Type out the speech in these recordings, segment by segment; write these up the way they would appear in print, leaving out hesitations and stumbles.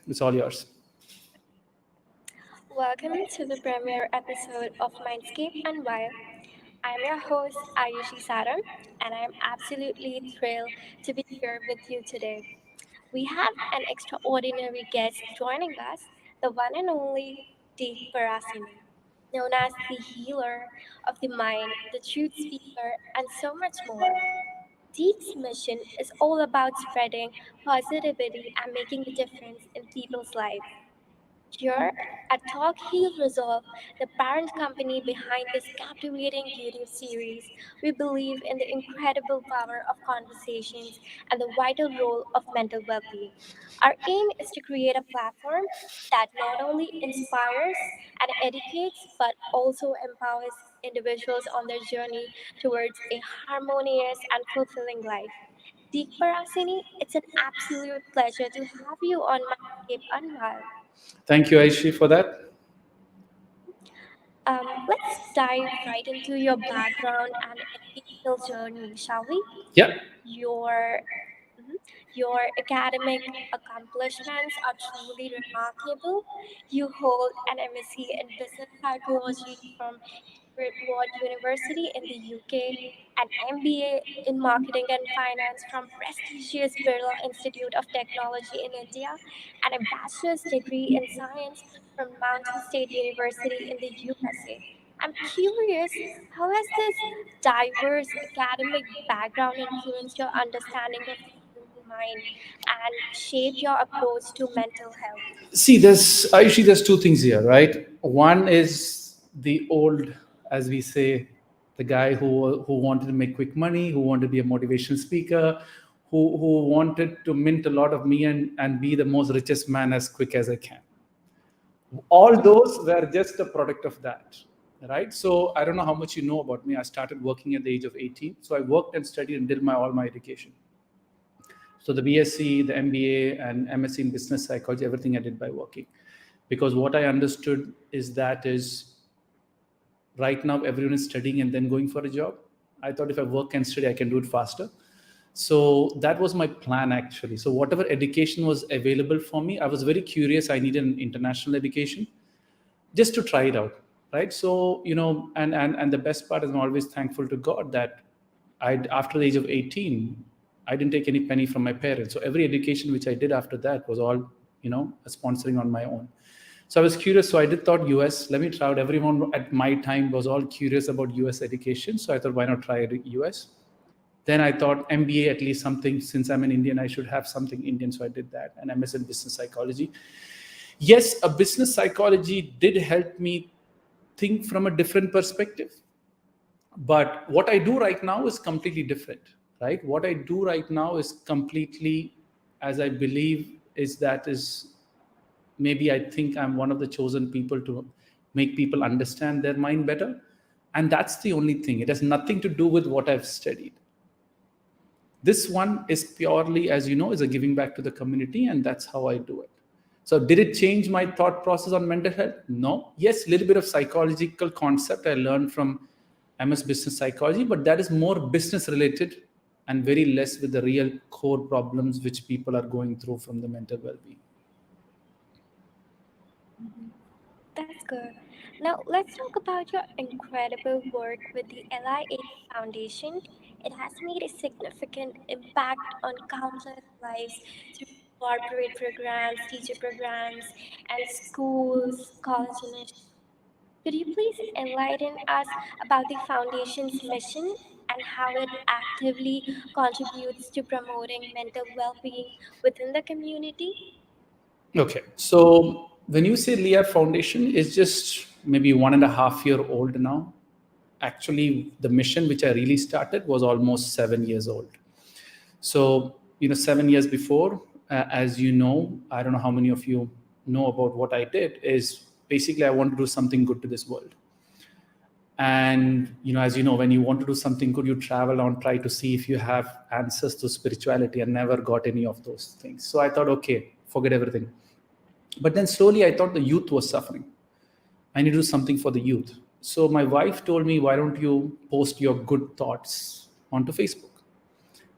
It's all yours. Welcome to the premiere episode of Mindscape Unveiled. I'm your host, Ayushi Saram, and I'm absolutely thrilled to be here with you today. We have an extraordinary guest joining us, the one and only Deek Parassini, known as the healer of the mind, the truth speaker, and so much more. Deek's mission is all about spreading positivity and making a difference in people's lives. Here at Talk Heal Resolve, the parent company behind this captivating YouTube series, we believe in the incredible power of conversations and the vital role of mental well being. Our aim is to create a platform that not only inspires and educates, but also empowers individuals on their journey towards a harmonious and fulfilling life. Deek Parassini, it's an absolute pleasure to have you on Mindscape Unwild. Thank you, Aishi, for that. Let's dive right into your background and educational journey, shall we? Yeah. Your mhm, your academic accomplishments are truly remarkable. You hold an MSc in Business Psychology from Edward University in the UK, an MBA in Marketing and Finance from prestigious Birla Institute of Technology in India, and a bachelor's degree in science from Mountain State University in the USA. I'm curious, how has this diverse academic background influenced your understanding of the human mind and shaped your approach to mental health? See, there's two things here, right? One is the old, as we say, the guy who wanted to make quick money, who wanted to be a motivational speaker, who wanted to mint a lot of me and be the most richest man as quick as I can. All those were just a product of that, right? So I don't know how much you know about me. I started working at the age of 18. So I worked and studied and did all my education. So the BSc, the MBA, and MSc in business psychology, everything I did by working. Because what I understood is right now everyone is studying and then going for a job. I thought if I work and study, I can do it faster. So that was my plan actually. So whatever education was available for me, I was very curious. I needed an international education just to try it out, right? So and the best part is I'm always thankful to God that I, after the age of 18, I didn't take any penny from my parents. So every education which I did after that was all sponsoring on my own. So I was curious. So I did thought US. Let me try out. Everyone at my time was all curious about US education. So I thought, why not try US? Then I thought MBA, at least something, since I'm an Indian, I should have something Indian. So I did that, and MS in business psychology. Yes, a business psychology did help me think from a different perspective. But what I do right now is completely different, right? What I do right now is completely, as I believe, is maybe I think I'm one of the chosen people to make people understand their mind better. And that's the only thing. It has nothing to do with what I've studied. This one is purely, as you know, is a giving back to the community, and that's how I do it. So did it change my thought process on mental health? No. Yes, a little bit of psychological concept I learned from MS Business Psychology, but that is more business related and very less with the real core problems which people are going through from the mental well-being. That's good. Now, let's talk about your incredible work with the LiH Foundation. It has made a significant impact on countless lives through corporate programs, teacher programs, and schools, college initiatives. Could you please enlighten us about the foundation's mission and how it actively contributes to promoting mental well being within the community? Okay, so when you say LiH Foundation is just maybe 1.5 year old now. Actually, the mission which I really started was almost 7 years old. So 7 years before, as you know, I don't know how many of you know about what I did. Is basically I want to do something good to this world. And as you know, when you want to do something good, you travel on, try to see if you have answers to spirituality, and never got any of those things. So I thought, okay, forget everything. But then slowly I thought the youth was suffering. I need to do something for the youth. So my wife told me, why don't you post your good thoughts onto Facebook?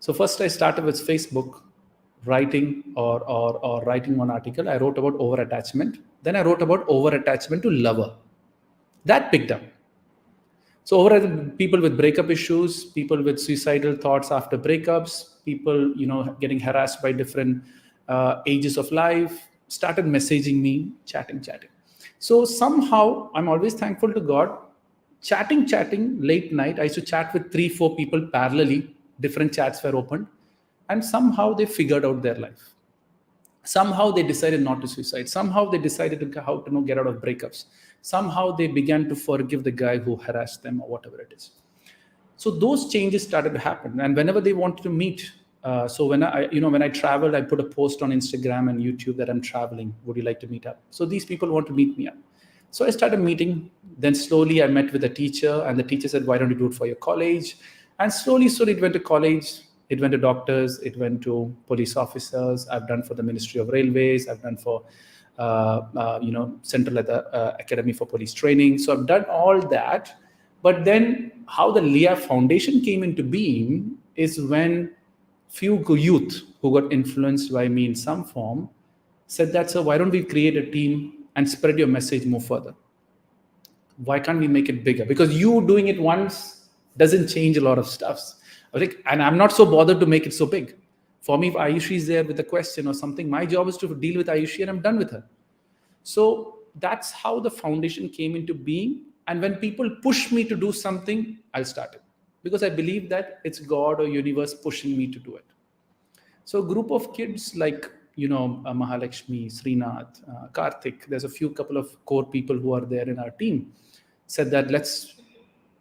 So first I started with Facebook, writing or writing one article, I wrote about over attachment. Then I wrote about over attachment to lover. That picked up. So over people with breakup issues, people with suicidal thoughts after breakups, people getting harassed by different ages of life, started messaging me, chatting. So somehow I'm always thankful to God. Chatting late night. I used to chat with 3-4 people parallelly. Different chats were opened, and somehow they figured out their life. Somehow they decided not to suicide. Somehow they decided how to get out of breakups. Somehow they began to forgive the guy who harassed them or whatever it is. So those changes started to happen. And whenever they wanted to meet, so when I traveled, I put a post on Instagram and YouTube that I'm traveling. Would you like to meet up? So these people want to meet me up. So I started meeting. Then slowly I met with a teacher, and the teacher said, why don't you do it for your college? And slowly it went to college. It went to doctors. It went to police officers. I've done for the Ministry of Railways. I've done for, Central Academy for Police Training. So I've done all that. But then how the LiH Foundation came into being is when few youth who got influenced by me in some form said that, so why don't we create a team and spread your message more further? Why can't we make it bigger? Because you doing it once doesn't change a lot of stuff. And I'm not so bothered to make it so big. For me, if Ayushi is there with a question or something, my job is to deal with Ayushi and I'm done with her. So that's how the foundation came into being. And when people push me to do something, I'll start it. Because I believe that it's God or universe pushing me to do it. So a group of kids like, Mahalakshmi, Srinath, Karthik, there's a couple of core people who are there in our team, said that let's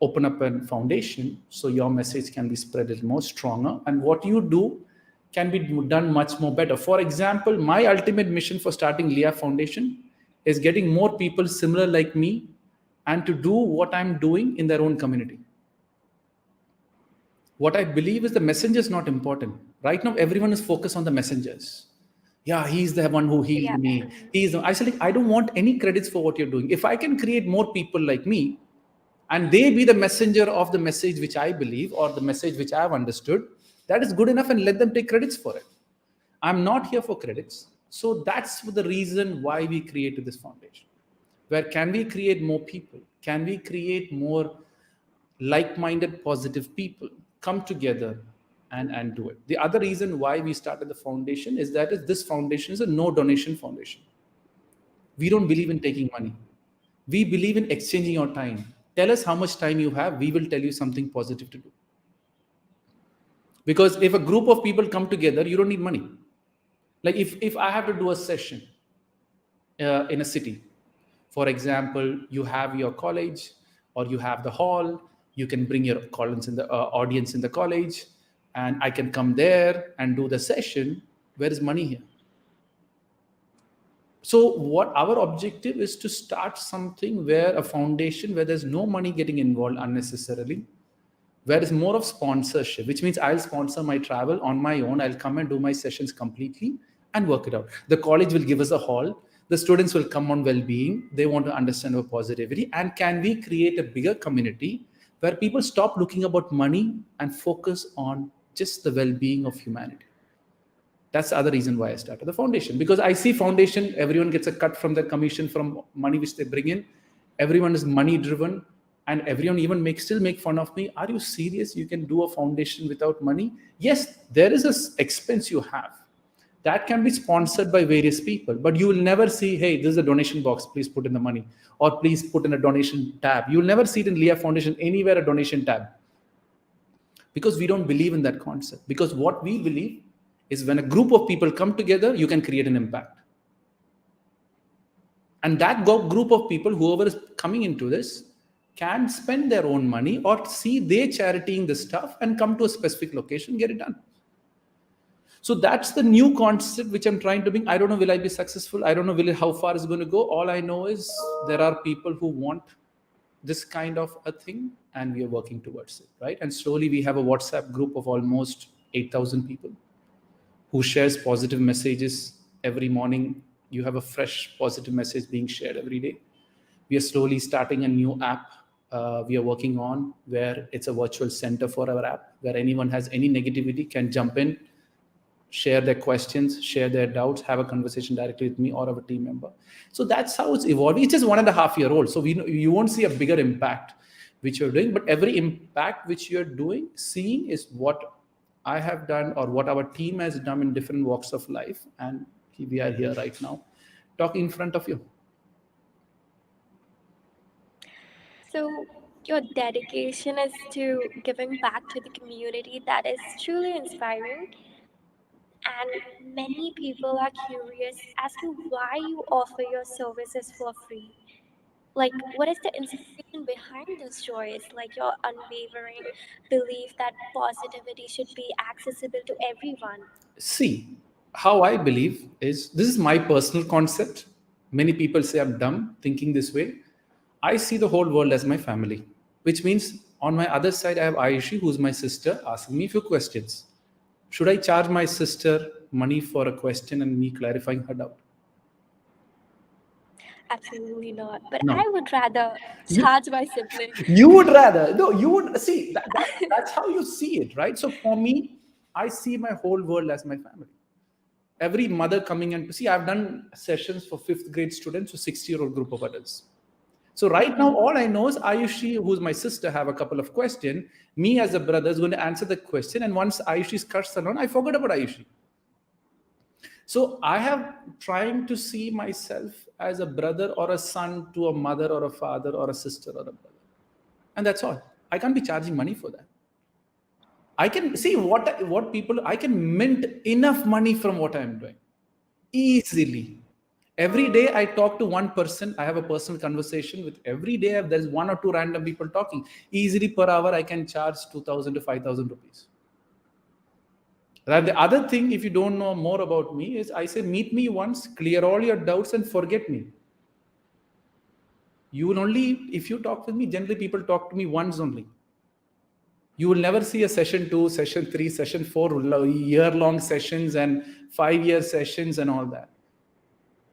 open up a foundation so your message can be spread a little more stronger. And what you do can be done much more better. For example, my ultimate mission for starting LiH Foundation is getting more people similar like me and to do what I'm doing in their own community. What I believe is the messenger is not important. Right now, everyone is focused on the messengers. Yeah, he's the one who healed me. I said, I don't want any credits for what you're doing. If I can create more people like me, and they be the messenger of the message which I believe or the message which I've understood, that is good enough, and let them take credits for it. I'm not here for credits. So that's the reason why we created this foundation. Where can we create more people? Can we create more like-minded, positive people come together and do it? The other reason why we started the foundation is that this foundation is a no donation foundation. We don't believe in taking money. We believe in exchanging your time. Tell us how much time you have. We will tell you something positive to do. Because if a group of people come together, you don't need money. Like if I have to do a session in a city, for example, you have your college or you have the hall, you can bring your audience in the college, and I can come there and do the session. Where is money here? So what our objective is to start something where a foundation where there's no money getting involved unnecessarily, where it's more of sponsorship, which means I'll sponsor my travel on my own. I'll come and do my sessions completely and work it out. The college will give us a hall. The students will come on well-being. They want to understand our positivity. And can we create a bigger community where people stop looking about money and focus on just the well-being of humanity? That's the other reason why I started the foundation. Because I see foundation, everyone gets a cut from their commission from money which they bring in. Everyone is money driven. And everyone even still make fun of me. Are you serious? You can do a foundation without money? Yes, there is an expense you have. That can be sponsored by various people, but you will never see, hey, this is a donation box, please put in the money, or please put in a donation tab. You will never see it in LiH Foundation anywhere, a donation tab. Because we don't believe in that concept. Because what we believe is when a group of people come together, you can create an impact. And that group of people, whoever is coming into this, can spend their own money or see they charitying the stuff and come to a specific location, get it done. So that's the new concept which I'm trying to bring. I don't know, will I be successful? I don't know how far it's going to go. All I know is there are people who want this kind of a thing and we are working towards it, right? And slowly we have a WhatsApp group of almost 8,000 people who shares positive messages every morning. You have a fresh positive message being shared every day. We are slowly starting a new app we are working on where it's a virtual center for our app where anyone has any negativity can jump in, share their questions, share their doubts, have a conversation directly with me or our team member. So that's how it's evolving. It's just 1.5 year old. So you won't see a bigger impact which you're doing, but every impact which you're doing, seeing is what I have done or what our team has done in different walks of life. And we are here right now talking in front of you. So, your dedication is to giving back to the community. That is truly inspiring. And many people are curious as to why you offer your services for free. Like, what is the inspiration behind this choice? Like, your unwavering belief that positivity should be accessible to everyone. See, how I believe is this is my personal concept. Many people say I'm dumb thinking this way. I see the whole world as my family, which means on my other side, I have Aishi, who's my sister, asking me a few questions. Should I charge my sister money for a question and me clarifying her doubt? Absolutely not. But No. I would rather You, charge my sibling. you would rather, no, you would see that's how you see it, right? So for me, I see my whole world as my family. Every mother coming and see, I've done sessions for fifth grade students to 60-year-old group of adults. So right now, all I know is Ayushi, who's my sister, have a couple of questions. Me as a brother is going to answer the question. And once Ayushi's cuts alone, I forgot about Ayushi. So I have trying to see myself as a brother or a son to a mother or a father or a sister or a brother. And that's all. I can't be charging money for that. I can see what people, I can mint enough money from what I'm doing easily. Every day I talk to one person. I have a personal conversation with every day. There's one or two random people talking. Easily per hour, I can charge 2,000 to 5,000 rupees. And the other thing, if you don't know more about me, is I say, meet me once, clear all your doubts, and forget me. You will only, if you talk with me, generally people talk to me once only. You will never see a session 2, session 3, session 4, year-long sessions and 5-year sessions and all that.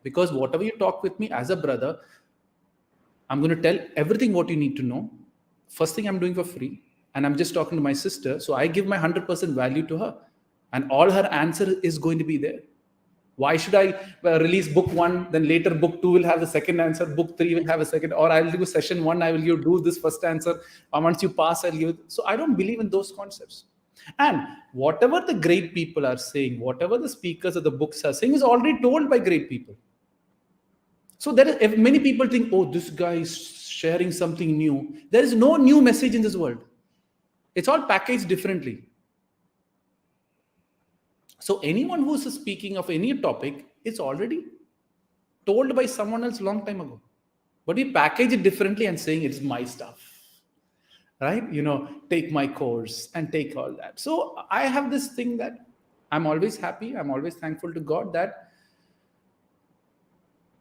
Because whatever you talk with me as a brother, I'm going to tell everything what you need to know. First thing I'm doing for free, and I'm just talking to my sister. So I give my 100% value to her, and all her answer is going to be there. Why should I release book 1, then later book 2 will have the second answer, book 3 will have a second, or I'll do session 1, I will give do this first answer, and once you pass, I'll give. So I don't believe in those concepts. And whatever the great people are saying, whatever the speakers of the books are saying, is already told by great people. So there is, if many people think, oh, this guy is sharing something new. There is no new message in this world. It's all packaged differently. So anyone who's speaking of any topic, it's already told by someone else long time ago. But we package it differently and saying it's my stuff. Right? Take my course and take all that. So I have this thing that I'm always happy. I'm always thankful to God that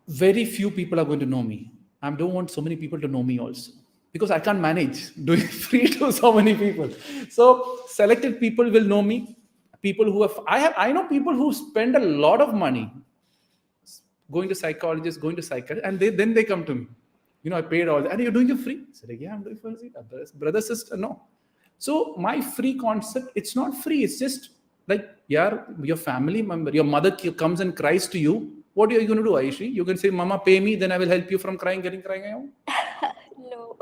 very few people are going to know me. I don't want so many people to know me also, because I can't manage doing free to so many people. So selected people will know me. People who I know people who spend a lot of money going to psychologists, going to psychiatrists, and then they come to me. I paid all that. And you're doing it free? I said, yeah, I'm doing it free. Brother, sister, no. So my free concept, it's not free. It's just like, yeah, your family member, your mother comes and cries to you. What are you going to do, Aishi? You can say, Mama, pay me, then I will help you from crying. No.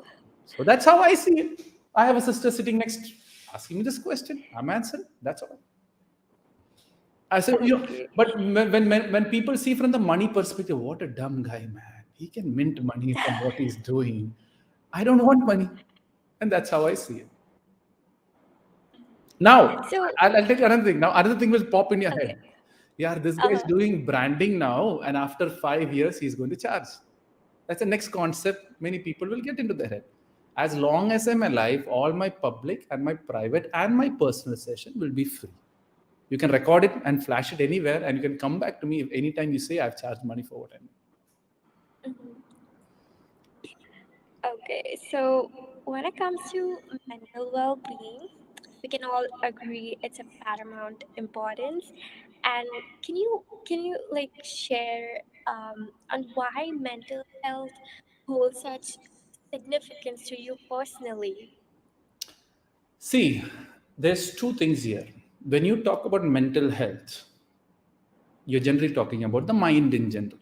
So that's how I see it. I have a sister sitting next, asking me this question. I'm answering. That's all. I said, Okay. but when people see from the money perspective, what a dumb guy, man. He can mint money from what he's doing. I don't want money. And that's how I see it. Now, So, I'll tell you another thing. Now, another thing will pop in your okay. head. Yeah, this guy is doing branding now, and after 5 years, he's going to charge. That's the next concept many people will get into their head. As long as I'm alive, all my public and my private and my personal session will be free. You can record it and flash it anywhere, and you can come back to me if anytime you say I've charged money for what I do. Okay, so when it comes to mental well-being, we can all agree it's a paramount importance. And can you like share on why mental health holds such significance to you personally? See, there's two things here. when you talk about mental health, you're generally talking about the mind in general.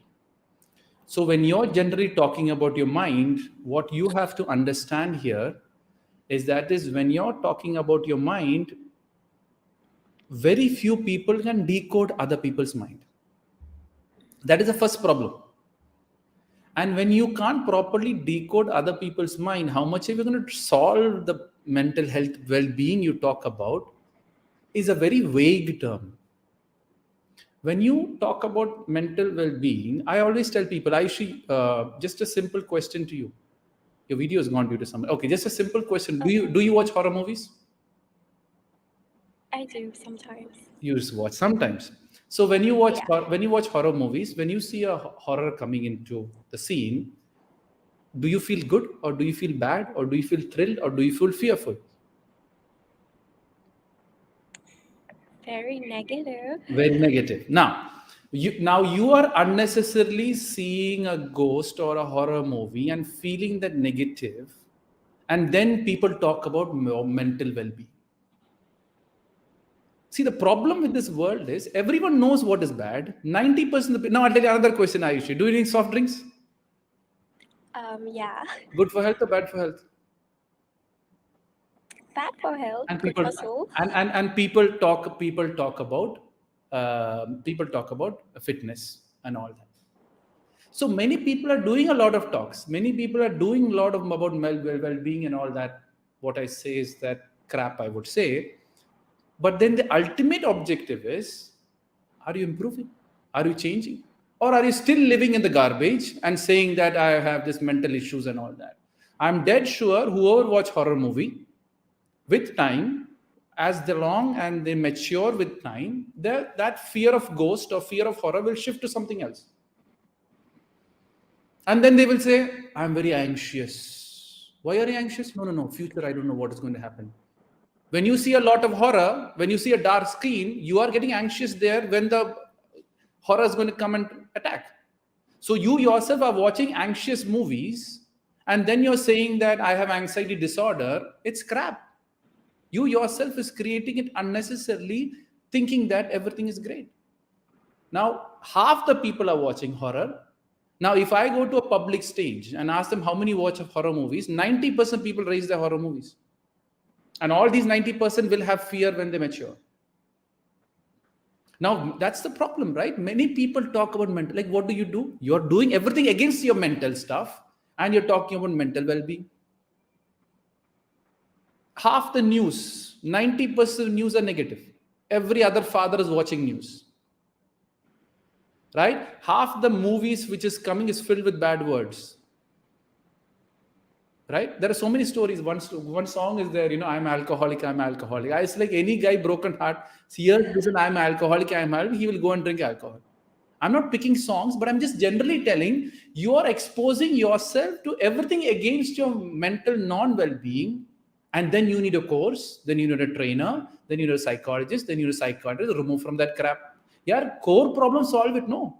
So when you're generally talking about your mind, what you have to understand here is that is when you're talking about your mind, very few people can decode other people's mind. That is the first problem. And when you can't properly decode other people's mind, how much are you going to solve the mental health well-being you talk about is a very vague term. When you talk about mental well-being, I always tell people, just a simple question to you. Your video has gone due to something. Okay, just a simple question. Do you watch horror movies? I do sometimes. You just watch sometimes. So when you watch Yeah. horror movies, when you see a horror coming into the scene, do you feel good or do you feel bad or do you feel thrilled or do you feel fearful? Very negative. Very negative. Now you are unnecessarily seeing a ghost or a horror movie and feeling that negative, and then people talk about mental well-being. See, the problem with this world is everyone knows what is bad. 90% of the now I'll tell you another question, Ayushi. Do you drink soft drinks? Yeah. Good for health or bad for health? Bad for health, And good people for soul. and people talk about fitness and all that. So many people are doing a lot of talks. Many people are doing a lot of about well-being and all that. What I say is that crap, I would say. But then the ultimate objective is, are you improving? Are you changing? Or are you still living in the garbage and saying that I have this mental issues and all that? I'm dead sure whoever watch horror movie, with time, as they long and they mature with time, that fear of ghost or fear of horror will shift to something else. And then they will say, I'm very anxious. Why are you anxious? No. Future, I don't know what is going to happen. When you see a lot of horror, when you see a dark screen, you are getting anxious there when the horror is going to come and attack. So you yourself are watching anxious movies, and then you're saying that I have anxiety disorder. It's crap. You yourself is creating it unnecessarily, thinking that everything is great. Now, half the people are watching horror. Now, if I go to a public stage and ask them how many watch of horror movies, 90% people raise their horror movies. And all these 90% will have fear when they mature. Now, that's the problem, right? Many people talk about mental, like what do? You're doing everything against your mental stuff and you're talking about mental well-being. Half the news, 90% news are negative. Every other father is watching news. Right? Half the movies which is coming is filled with bad words. Right? There are so many stories. One song is there, I'm alcoholic. It's like any guy broken heart, hears this and I'm alcoholic, he will go and drink alcohol. I'm not picking songs, but I'm just generally telling you are exposing yourself to everything against your mental non-well-being. And then you need a course, then you need a trainer, then you need a psychologist, then you need a psychiatrist, remove from that crap. Yeah, core problem, solve it, no.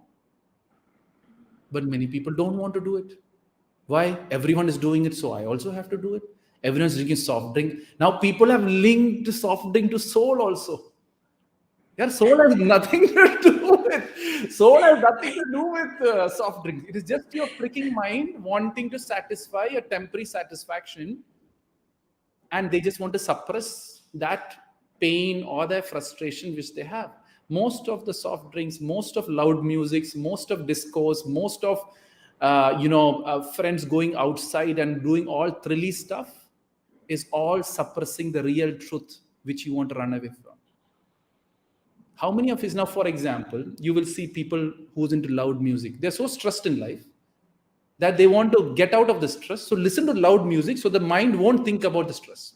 But many people don't want to do it. Why? Everyone is doing it, so I also have to do it. Everyone's drinking soft drink. Now people have linked soft drink to soul also. Yeah, soul has nothing to do with soft drinks. It is just your freaking mind wanting to satisfy a temporary satisfaction, and they just want to suppress that pain or their frustration which they have. Most of the soft drinks, most of loud musics, most of discourse, most of friends going outside and doing all thrilly stuff is all suppressing the real truth which you want to run away from. How many of us now, for example, you will see people who's into loud music. They're so stressed in life that they want to get out of the stress. So listen to loud music so the mind won't think about the stress.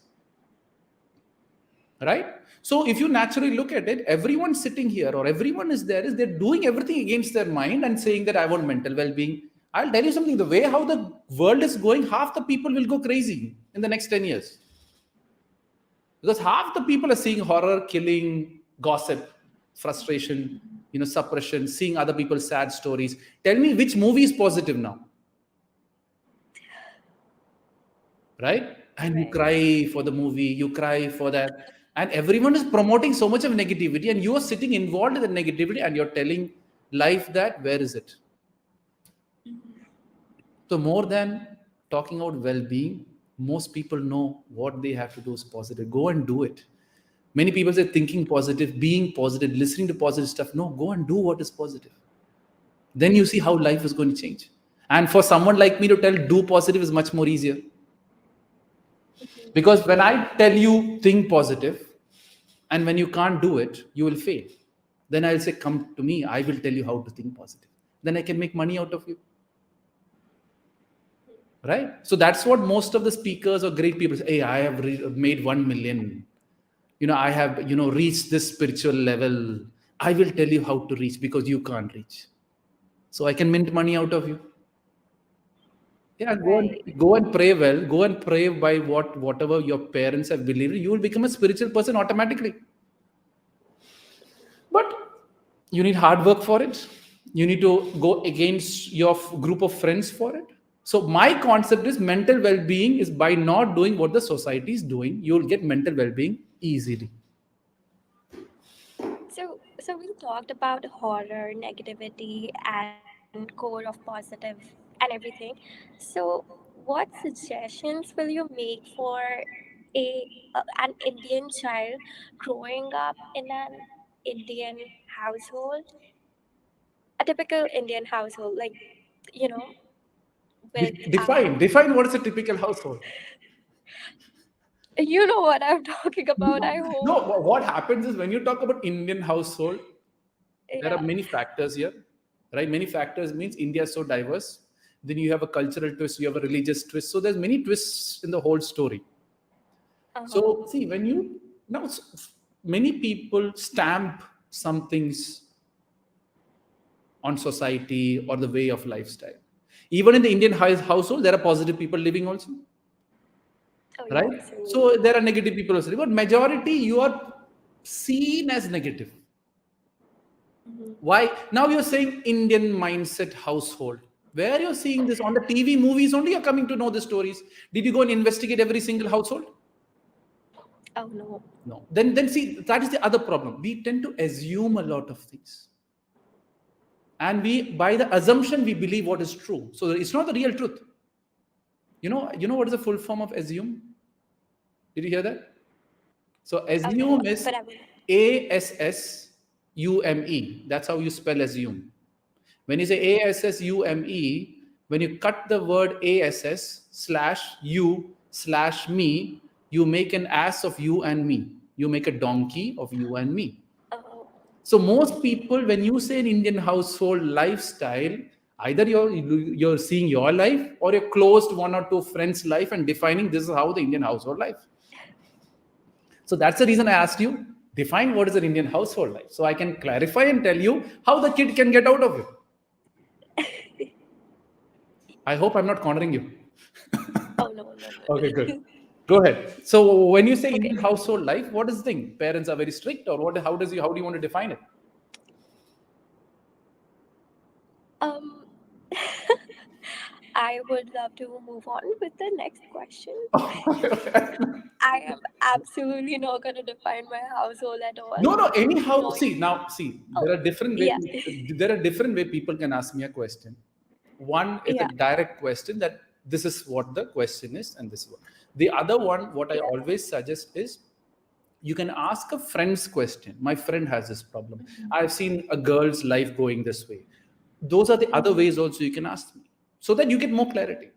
Right? So if you naturally look at it, everyone sitting here or everyone is there is they're doing everything against their mind and saying that I want mental well-being. I'll tell you something, the way how the world is going, half the people will go crazy in the next 10 years. Because half the people are seeing horror, killing, gossip, frustration, suppression, seeing other people's sad stories. Tell me which movie is positive now? Right? And you cry for the movie, you cry for that And everyone is promoting so much of negativity, and you are sitting involved in the negativity, and you're telling life that where is it? So more than talking about well-being, most people know what they have to do is positive. Go and do it. Many people say thinking positive, being positive, listening to positive stuff. No, go and do what is positive. Then you see how life is going to change. And for someone like me to tell do positive is much more easier. Because when I tell you think positive, and when you can't do it, you will fail. Then I'll say, come to me, I will tell you how to think positive. Then I can make money out of you. Right? So that's what most of the speakers or great people say. Hey, I have made 1 million. I have, reached this spiritual level. I will tell you how to reach because you can't reach. So I can mint money out of you. Yeah, Right. go and pray well. Go and pray by whatever your parents have believed. You will become a spiritual person automatically. But you need hard work for it. You need to go against your group of friends for it. So my concept is mental well-being is by not doing what the society is doing, you'll get mental well-being easily. So we talked about horror, negativity, and core of positive and everything. So, what suggestions will you make for an Indian child growing up in an Indian household, a typical Indian household, like you know, with Define what is a typical household. you know what I'm talking about. I No, hope. what happens is when you talk about Indian household, there are Yeah. many factors here, right? Many factors means India is so diverse. Then you have a cultural twist, you have a religious twist. So there's many twists in the whole story. Uh-huh. So see, when you now many people stamp some things on society or the way of lifestyle. Even in the Indian household, there are positive people living also, Oh yeah, right? So absolutely. there are negative people also, but majority you are seen as negative. Why? Now you're saying Indian mindset household. Where you're seeing this on the TV movies only, you're coming to know the stories. Did you go and investigate every single household? Oh no. No. Then see, that is the other problem. We tend to assume a lot of things. And by the assumption, we believe what is true. So it's not the real truth. You know what is the full form of assume? Did you hear that? So Oh no, assume is but I will. ASSUME. That's how you spell assume. When you say ASSUME, when you cut the word ASS slash you slash me, you make an ass of you and me. You make a donkey of you and me. Oh. So most people, when you say an Indian household lifestyle, either you're seeing your life or you're closed one or two friends' life and defining this is how the Indian household life. So that's the reason I asked you, define what is an Indian household life. So I can clarify and tell you how the kid can get out of it. I hope I'm not cornering you. Oh no, no, Okay, no. good. Go ahead. So when you say Okay. Indian household life, what is the thing? Parents are very strict, or what? How do you want to define it? Um, I would love to move on with the next question. I am absolutely not going to define my household at all. No, no. Anyhow, No. see, Oh, there are different way. yeah, There are different way people can ask me a question. One is a yeah, direct question that this is what the question is, and this is what. The other one, what I yeah. always suggest is you can ask a friend's question. My friend has this problem. I've seen a girl's life going this way. Those are the other ways also you can ask me, so that you get more clarity,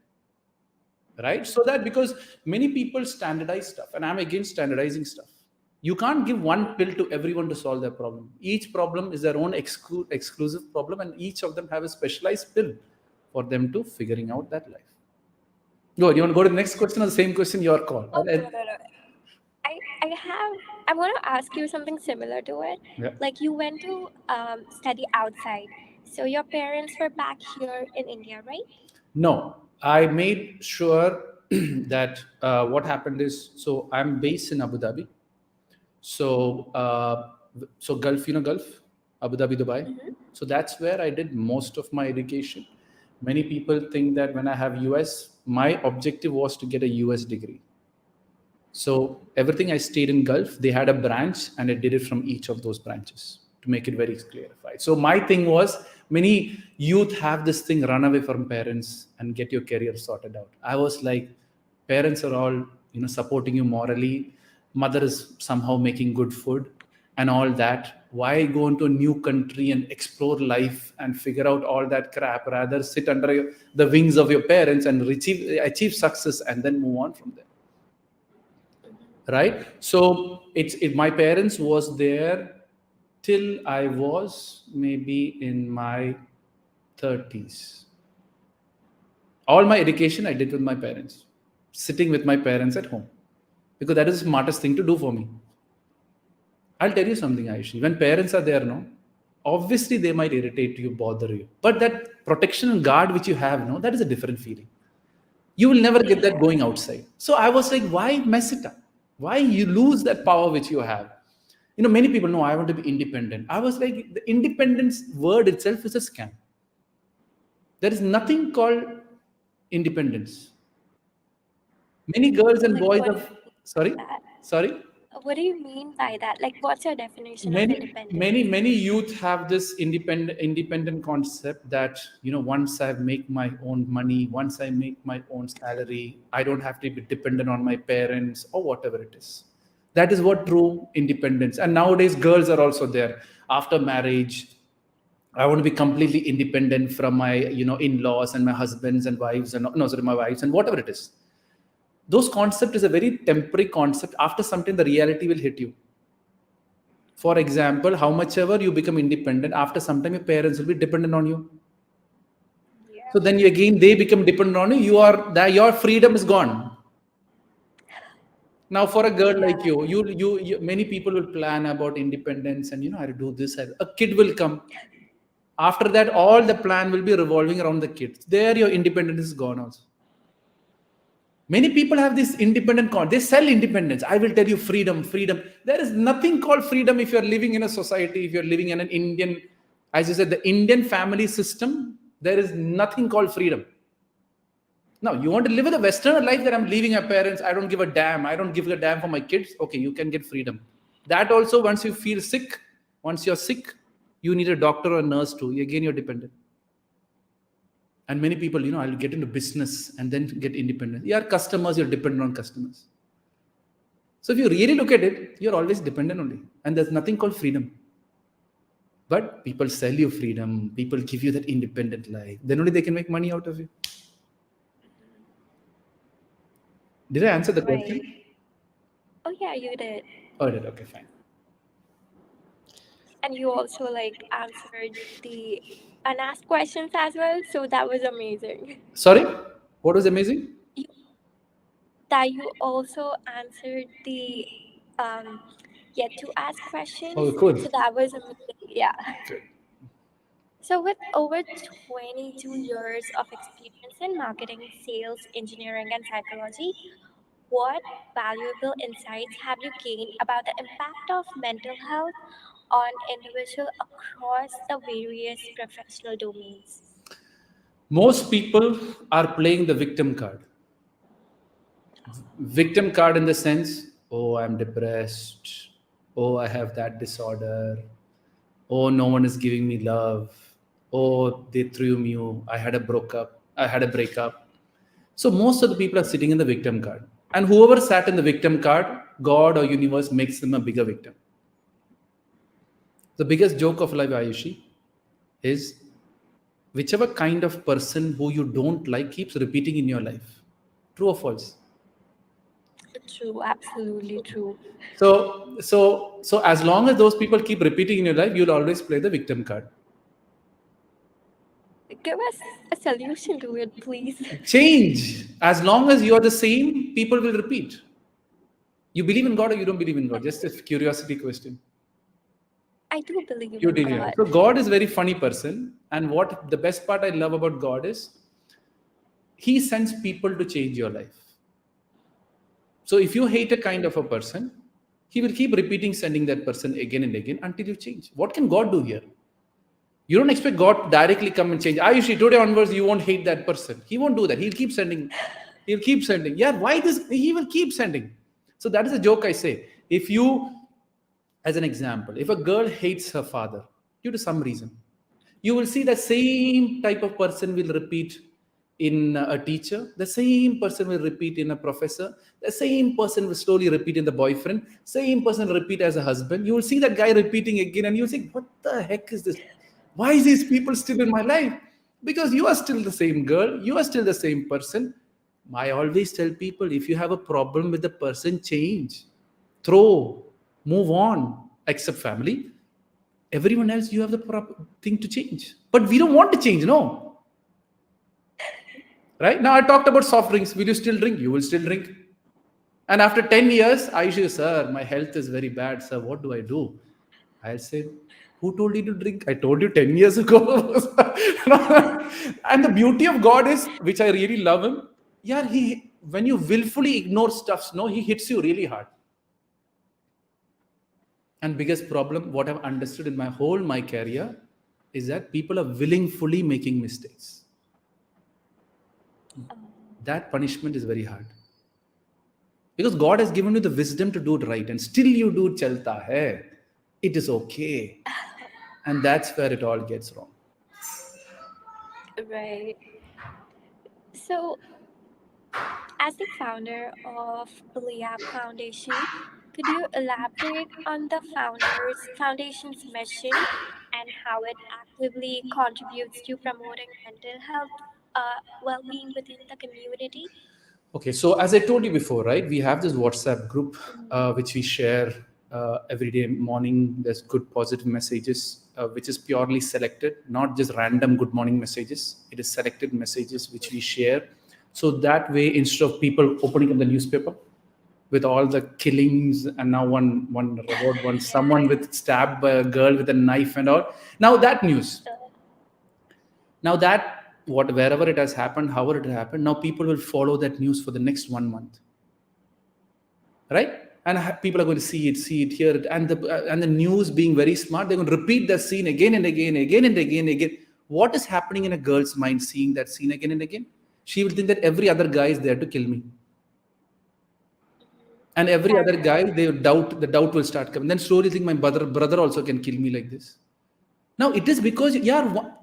right? So that because many people standardize stuff, and I'm against standardizing stuff. You can't give one pill to everyone to solve their problem. Each problem is their own exclusive problem, and each of them have a specialized pill for them to figuring out that life. Go. You want to go to the next question or the same question? Your call. Oh, no, no, no. I have, I want to ask you something similar to it. Yeah. Like you went to study outside. So your parents were back here in India, right? No, I made sure that what happened is, so I'm based in Abu Dhabi. So, Gulf, Gulf, Abu Dhabi, Dubai. So that's where I did most of my education. Many people think that when I have US, my objective was to get a US degree. So everything I stayed in Gulf, they had a branch and I did it from each of those branches to make it very clarified. So my thing was, many youth have this thing, run away from parents and get your career sorted out. I was like, parents are all, supporting you morally. Mother is somehow making good food and all that. Why go into a new country and explore life and figure out all that crap? Rather sit under the wings of your parents and achieve success and then move on from there. Right? So my parents was there till I was maybe in my 30s. All my education I did with my parents, sitting with my parents at home, because that is the smartest thing to do for me. I'll tell you something, Aishi. When parents are there, no, obviously they might irritate you, bother you, but that protection and guard which you have, no, that is a different feeling. You will never get that going outside. So I was like, why mess it up? Why you lose that power which you have? Many people know I want to be independent. I was like, the independence word itself is a scam. There is nothing called independence. Many girls and boys have, sorry. What do you mean by that? Like, what's your definition of independence? Many youth have this independent concept that, once I make my own money, once I make my own salary, I don't have to be dependent on my parents or whatever it is. That is what true independence. And nowadays girls are also there. After marriage, I want to be completely independent from my, in-laws and my husbands and wives and my wives and whatever it is. Those concept is a very temporary concept. After some time, the reality will hit you. For example, how much ever you become independent, after some time your parents will be dependent on you. Yeah. So then they become dependent on you. Your freedom is gone. Now, for a girl like you, many people will plan about independence and I do this. A kid will come. After that, all the plan will be revolving around the kids. There, your independence is gone also. Many people have this independent they sell independence. I will tell you freedom. There is nothing called freedom if you're living in a society, if you're living in an Indian, as you said, the Indian family system, there is nothing called freedom. Now, you want to live in a Western life that I'm leaving my parents, I don't give a damn. I don't give a damn for my kids. Okay, you can get freedom. That also, once you feel sick, once you're sick, you need a doctor or a nurse too. Again, you're dependent. And many people, I'll get into business and then get independent. You are customers, you're dependent on customers. So if you really look at it, you're always dependent only. And there's nothing called freedom. But people sell you freedom. People give you that independent life. Then only they can make money out of you. Did I answer the question? Oh, yeah, you did. Oh, I did. Okay, fine. And you also answered the unasked questions as well. So that was amazing. Sorry? What was amazing? That you also answered the yet to ask questions. Oh, cool. So that was amazing. Yeah. Good. So with over 22 years of experience in marketing, sales, engineering, and psychology, what valuable insights have you gained about the impact of mental health on individuals across the various professional domains? Most people are playing the victim card. Victim card in the sense, oh, I'm depressed. Oh, I have that disorder. Oh, no one is giving me love. Oh, they threw me. I had a breakup. So most of the people are sitting in the victim card. And whoever sat in the victim card, God or universe makes them a bigger victim. The biggest joke of life, Ayushi, is whichever kind of person who you don't like keeps repeating in your life. True or false? True, absolutely true. So as long as those people keep repeating in your life, you'll always play the victim card. Give us a solution to it, please. Change. As long as you're the same, people will repeat. You believe in God or you don't believe in God? Just a curiosity question. I do believe in God. So God is a very funny person. And what the best part I love about God is, He sends people to change your life. So if you hate a kind of a person, He will keep repeating, sending that person again and again until you change. What can God do here? You don't expect God to directly come and change. Ayushi, today onwards, you won't hate that person. He won't do that. He'll keep sending. Yeah, why this? He will keep sending. So that is a joke I say. If you, as an example, if a girl hates her father due to some reason, you will see the same type of person will repeat in a teacher, the same person will repeat in a professor, the same person will slowly repeat in the boyfriend, same person will repeat as a husband. You will see that guy repeating again, and you'll say, what the heck is this? Why is these people still in my life? Because you are still the same girl, you are still the same person. I always tell people, if you have a problem with the person, change, throw, move on, except family. Everyone else, you have the proper thing to change. But we don't want to change, no. Right? Now I talked about soft drinks. Will you still drink? You will still drink. And after 10 years, I say, sir, my health is very bad, sir. What do I do? I'll say, who told you to drink? I told you 10 years ago. And the beauty of God is, which I really love him, yeah, he when you willfully ignore stuff, no, he hits you really hard. And biggest problem, what I've understood in my career, is that people are willingly making mistakes. That punishment is very hard. Because God has given you the wisdom to do it right, and still you do chalta hai. It is okay. And that's where it all gets wrong. Right. So, as the founder of LiH Foundation, could you elaborate on the foundation's mission and how it actively contributes to promoting mental health, well-being within the community? Okay, so as I told you before, right, we have this WhatsApp group which we share every day morning. There's good positive messages, which is purely selected, not just random good morning messages. It is selected messages which we share. So that way, instead of people opening up the newspaper with all the killings, and now someone with stabbed by a girl with a knife and all. Now that news. Now that wherever it has happened, however it happened, now people will follow that news for the next 1 month, right? And people are going to see it, hear it, and the news being very smart, they're going to repeat that scene again and again, again and again, again. What is happening in a girl's mind seeing that scene again and again? She will think that every other guy is there to kill me, and every other guy, the doubt will start coming. Then slowly think my brother also can kill me like this. Now it is because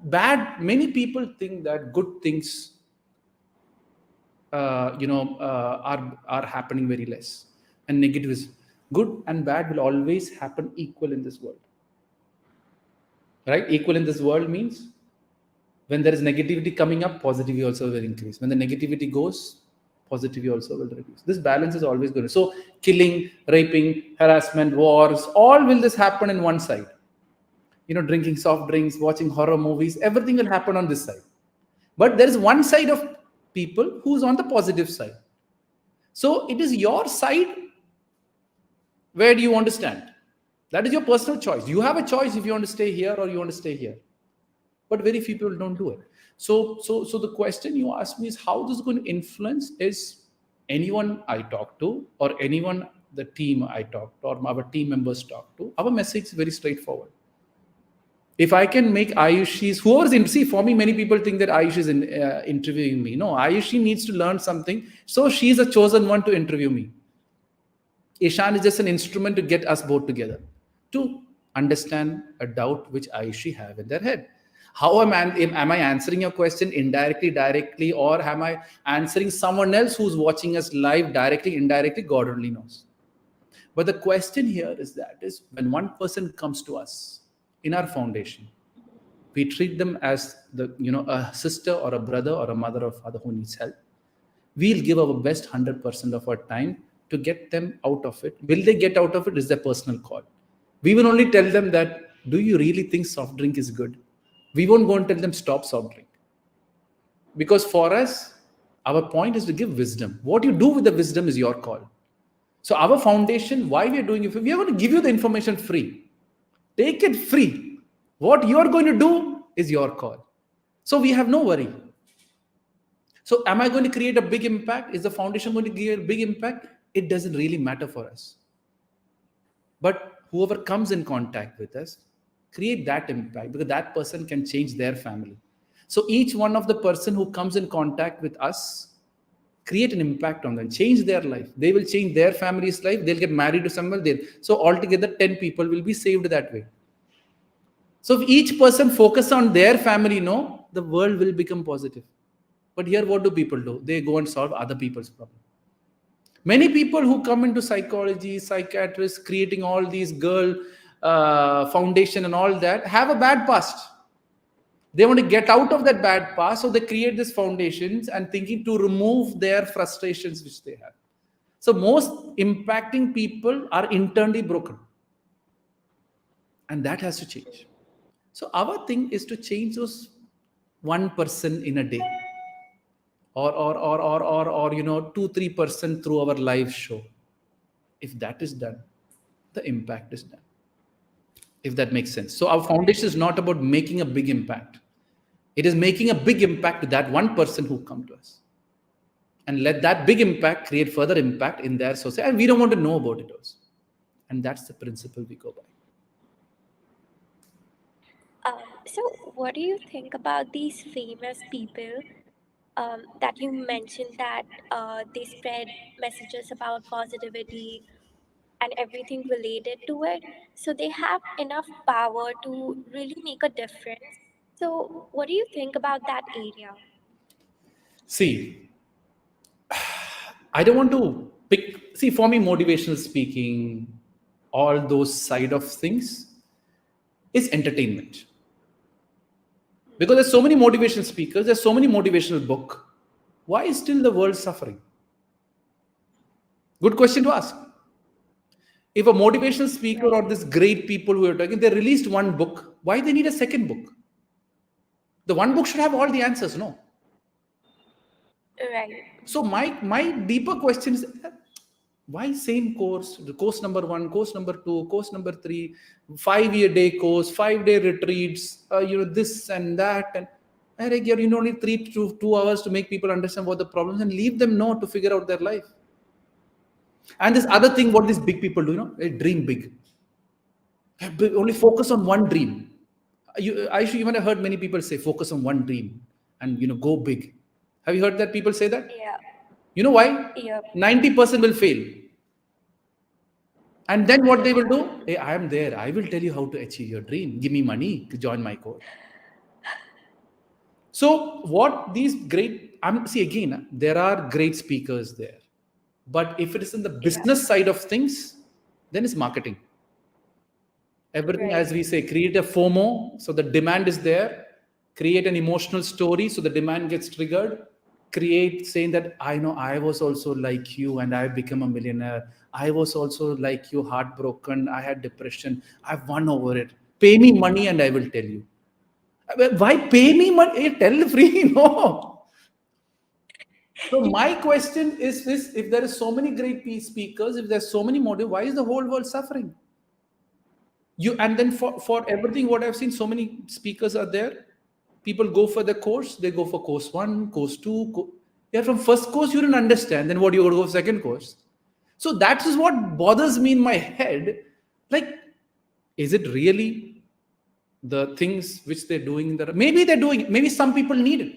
bad. Many people think that good things, are happening very less, and negative is good and bad will always happen equal in this world. Right? Equal in this world means when there is negativity coming up, positivity also will increase. When the negativity goes, positivity also will reduce. This balance is always going. So killing, raping, harassment, wars, all will this happen in one side. Drinking soft drinks, watching horror movies, everything will happen on this side. But there is one side of people who's on the positive side. So it is your side. Where do you want to stand? That is your personal choice. You have a choice if you want to stay here or you want to stay here. But very few people don't do it. So the question you asked me is how this is going to influence is anyone I talk to or anyone the team I talk to or our team members talk to, our message is very straightforward. If I can make Ayushi, whoever's in, see, for me, many people think that Ayushi is interviewing me. No, Ayushi needs to learn something. So she's a chosen one to interview me. Ishan is just an instrument to get us both together, to understand a doubt which Ayushi have in their head. How am I answering your question indirectly, directly, or am I answering someone else who's watching us live directly, indirectly? God only knows. But the question here is when one person comes to us in our foundation, we treat them as a sister or a brother or a mother or father who needs help. We'll give our best 100% of our time to get them out of it. Will they get out of it is their personal call. We will only tell them that, do you really think soft drink is good? We won't go and tell them stop soft drink. Because for us, our point is to give wisdom. What you do with the wisdom is your call. So our foundation, why we are doing it, we are going to give you the information free. Take it free. What you are going to do is your call. So we have no worry. So am I going to create a big impact? Is the foundation going to create a big impact? It doesn't really matter for us. But whoever comes in contact with us, create that impact, because that person can change their family. So each one of the person who comes in contact with us create an impact on them, change their life. They will change their family's life. They'll get married to someone there. So altogether, 10 people will be saved that way. So if each person focus on their family, no, the world will become positive. But here, what do people do? They go and solve other people's problem. Many people who come into psychology, psychiatrists, creating all these girl foundation and all that, have a bad past. They want to get out of that bad past, so they create these foundations and thinking to remove their frustrations which they have. So most impacting people are internally broken, and that has to change. So our thing is to change those 1% in a day, or 2-3% through our live show. If that is done, the impact is done. If that makes sense. So our foundation is not about making a big impact. It is making a big impact to that one person who come to us, and let that big impact create further impact in their society. And we don't want to know about it also. And that's the principle we go by. So, what do you think about these famous people that you mentioned that they spread messages about positivity and everything related to it? So, they have enough power to really make a difference. So, what do you think about that area? See, I don't want to pick. See, for me, motivational speaking, all those side of things is entertainment. Because there's so many motivational speakers, there's so many motivational book. Why is still the world suffering? Good question to ask. If a motivational speaker or this great people who are talking, they released one book, why they need a second book? The one book should have all the answers, no? Right. So my deeper question is, why same course? The course number 1, course number 2, course number 3, 5-year day course, 5-day retreats, this and that, and Eric, you only 3 to 2 hours to make people understand what the problems, and leave them know to figure out their life. And this other thing, what these big people do, they dream big. Only focus on one dream. I should even have heard many people say, focus on one dream and go big. Have you heard that people say that? Yeah. You know why? Yep. 90% will fail. And then what they will do? Hey, I am there. I will tell you how to achieve your dream. Give me money to join my course. So what these great, see again, there are great speakers there. But if it is in the business side of things, then it's marketing. Everything, as we say, create a FOMO, so the demand is there. Create an emotional story, so the demand gets triggered. Create saying that, I know I was also like you and I've become a millionaire. I was also like you, heartbroken. I had depression. I've won over it. Pay me money and I will tell you. Why pay me money? Tell free, no. So my question is this: if there is so many great speakers, if there's so many motives, why is the whole world suffering? And then for everything, what I've seen, so many speakers are there. People go for the course. They go for course 1, course 2. From first course you didn't understand. Then what you go for second course? So that is what bothers me in my head. Like, is it really the things which they're doing? Maybe they're doing it. Maybe some people need it.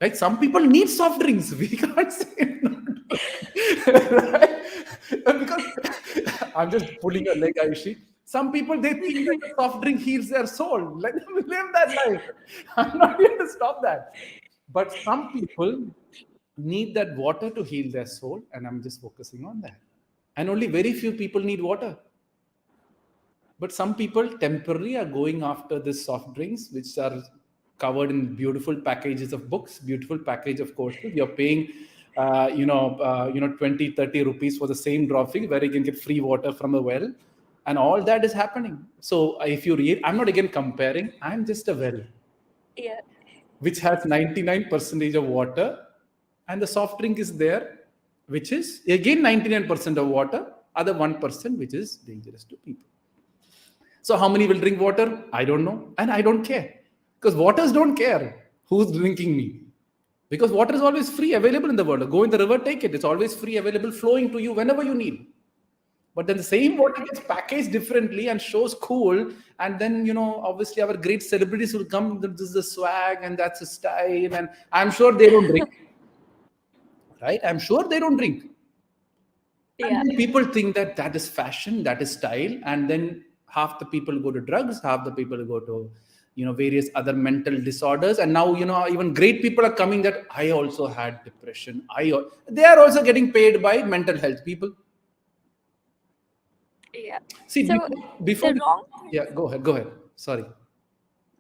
Right? Some people need soft drinks. We can't say no. Right? Because I'm just pulling a leg, Ayushi. Some people, they think that the soft drink heals their soul. Let them live that life. I'm not here to stop that. But some people need that water to heal their soul, and I'm just focusing on that. And only very few people need water. But some people temporarily are going after this soft drinks, which are covered in beautiful packages of books, beautiful package of courses. You're paying 20, 30 rupees for the same drop fee, where you can get free water from a well. And all that is happening. So if you read, I'm not again comparing, I'm just a well. Yeah. Which has 99% of water, and the soft drink is there, which is again 99% of water, other 1% which is dangerous to people. So how many will drink water? I don't know, and I don't care, because waters don't care who's drinking me, because water is always free, available in the world. Go in the river, take it. It's always free, available, flowing to you whenever you need. But then the same water gets packaged differently and shows cool. And then, obviously our great celebrities will come. This is the swag and that's a style. And I'm sure they don't drink. right? I'm sure they don't drink. And Yeah. then people think that that is fashion, that is style, and then half the people go to drugs, half the people go to, various other mental disorders, and now even great people are coming that I also had depression. They are also getting paid by mental health people. Yeah. See, So before the wrong yeah, go ahead. Sorry.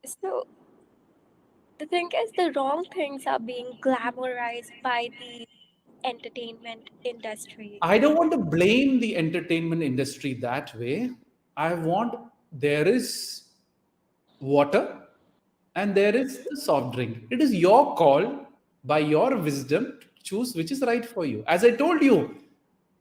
so the thing is, the wrong things are being glamorized by the entertainment industry. I don't want to blame the entertainment industry that way. I want there is water and there is the soft drink. It is your call by your wisdom to choose which is right for you. As I told you,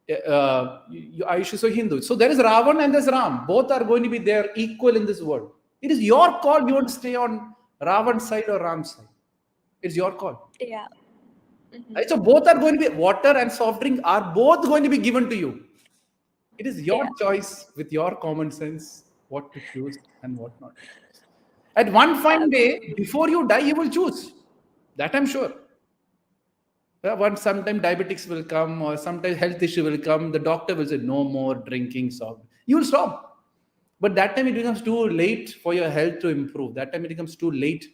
Ayush is a Hindu. So there is Ravan and there's Ram. Both are going to be there equal in this world. It is your call. You want to stay on Ravan's side or Ram's side. It's your call. Yeah. Right? So both are going to be water and soft drink are both going to be given to you. It is your Yeah. choice with your common sense what to choose and what not to choose. At one fine day, before you die, you will choose. That I'm sure. Once sometime diabetics will come or sometimes health issue will come, the doctor will say, no more drinking soft. You will stop. But that time it becomes too late for your health to improve. That time it becomes too late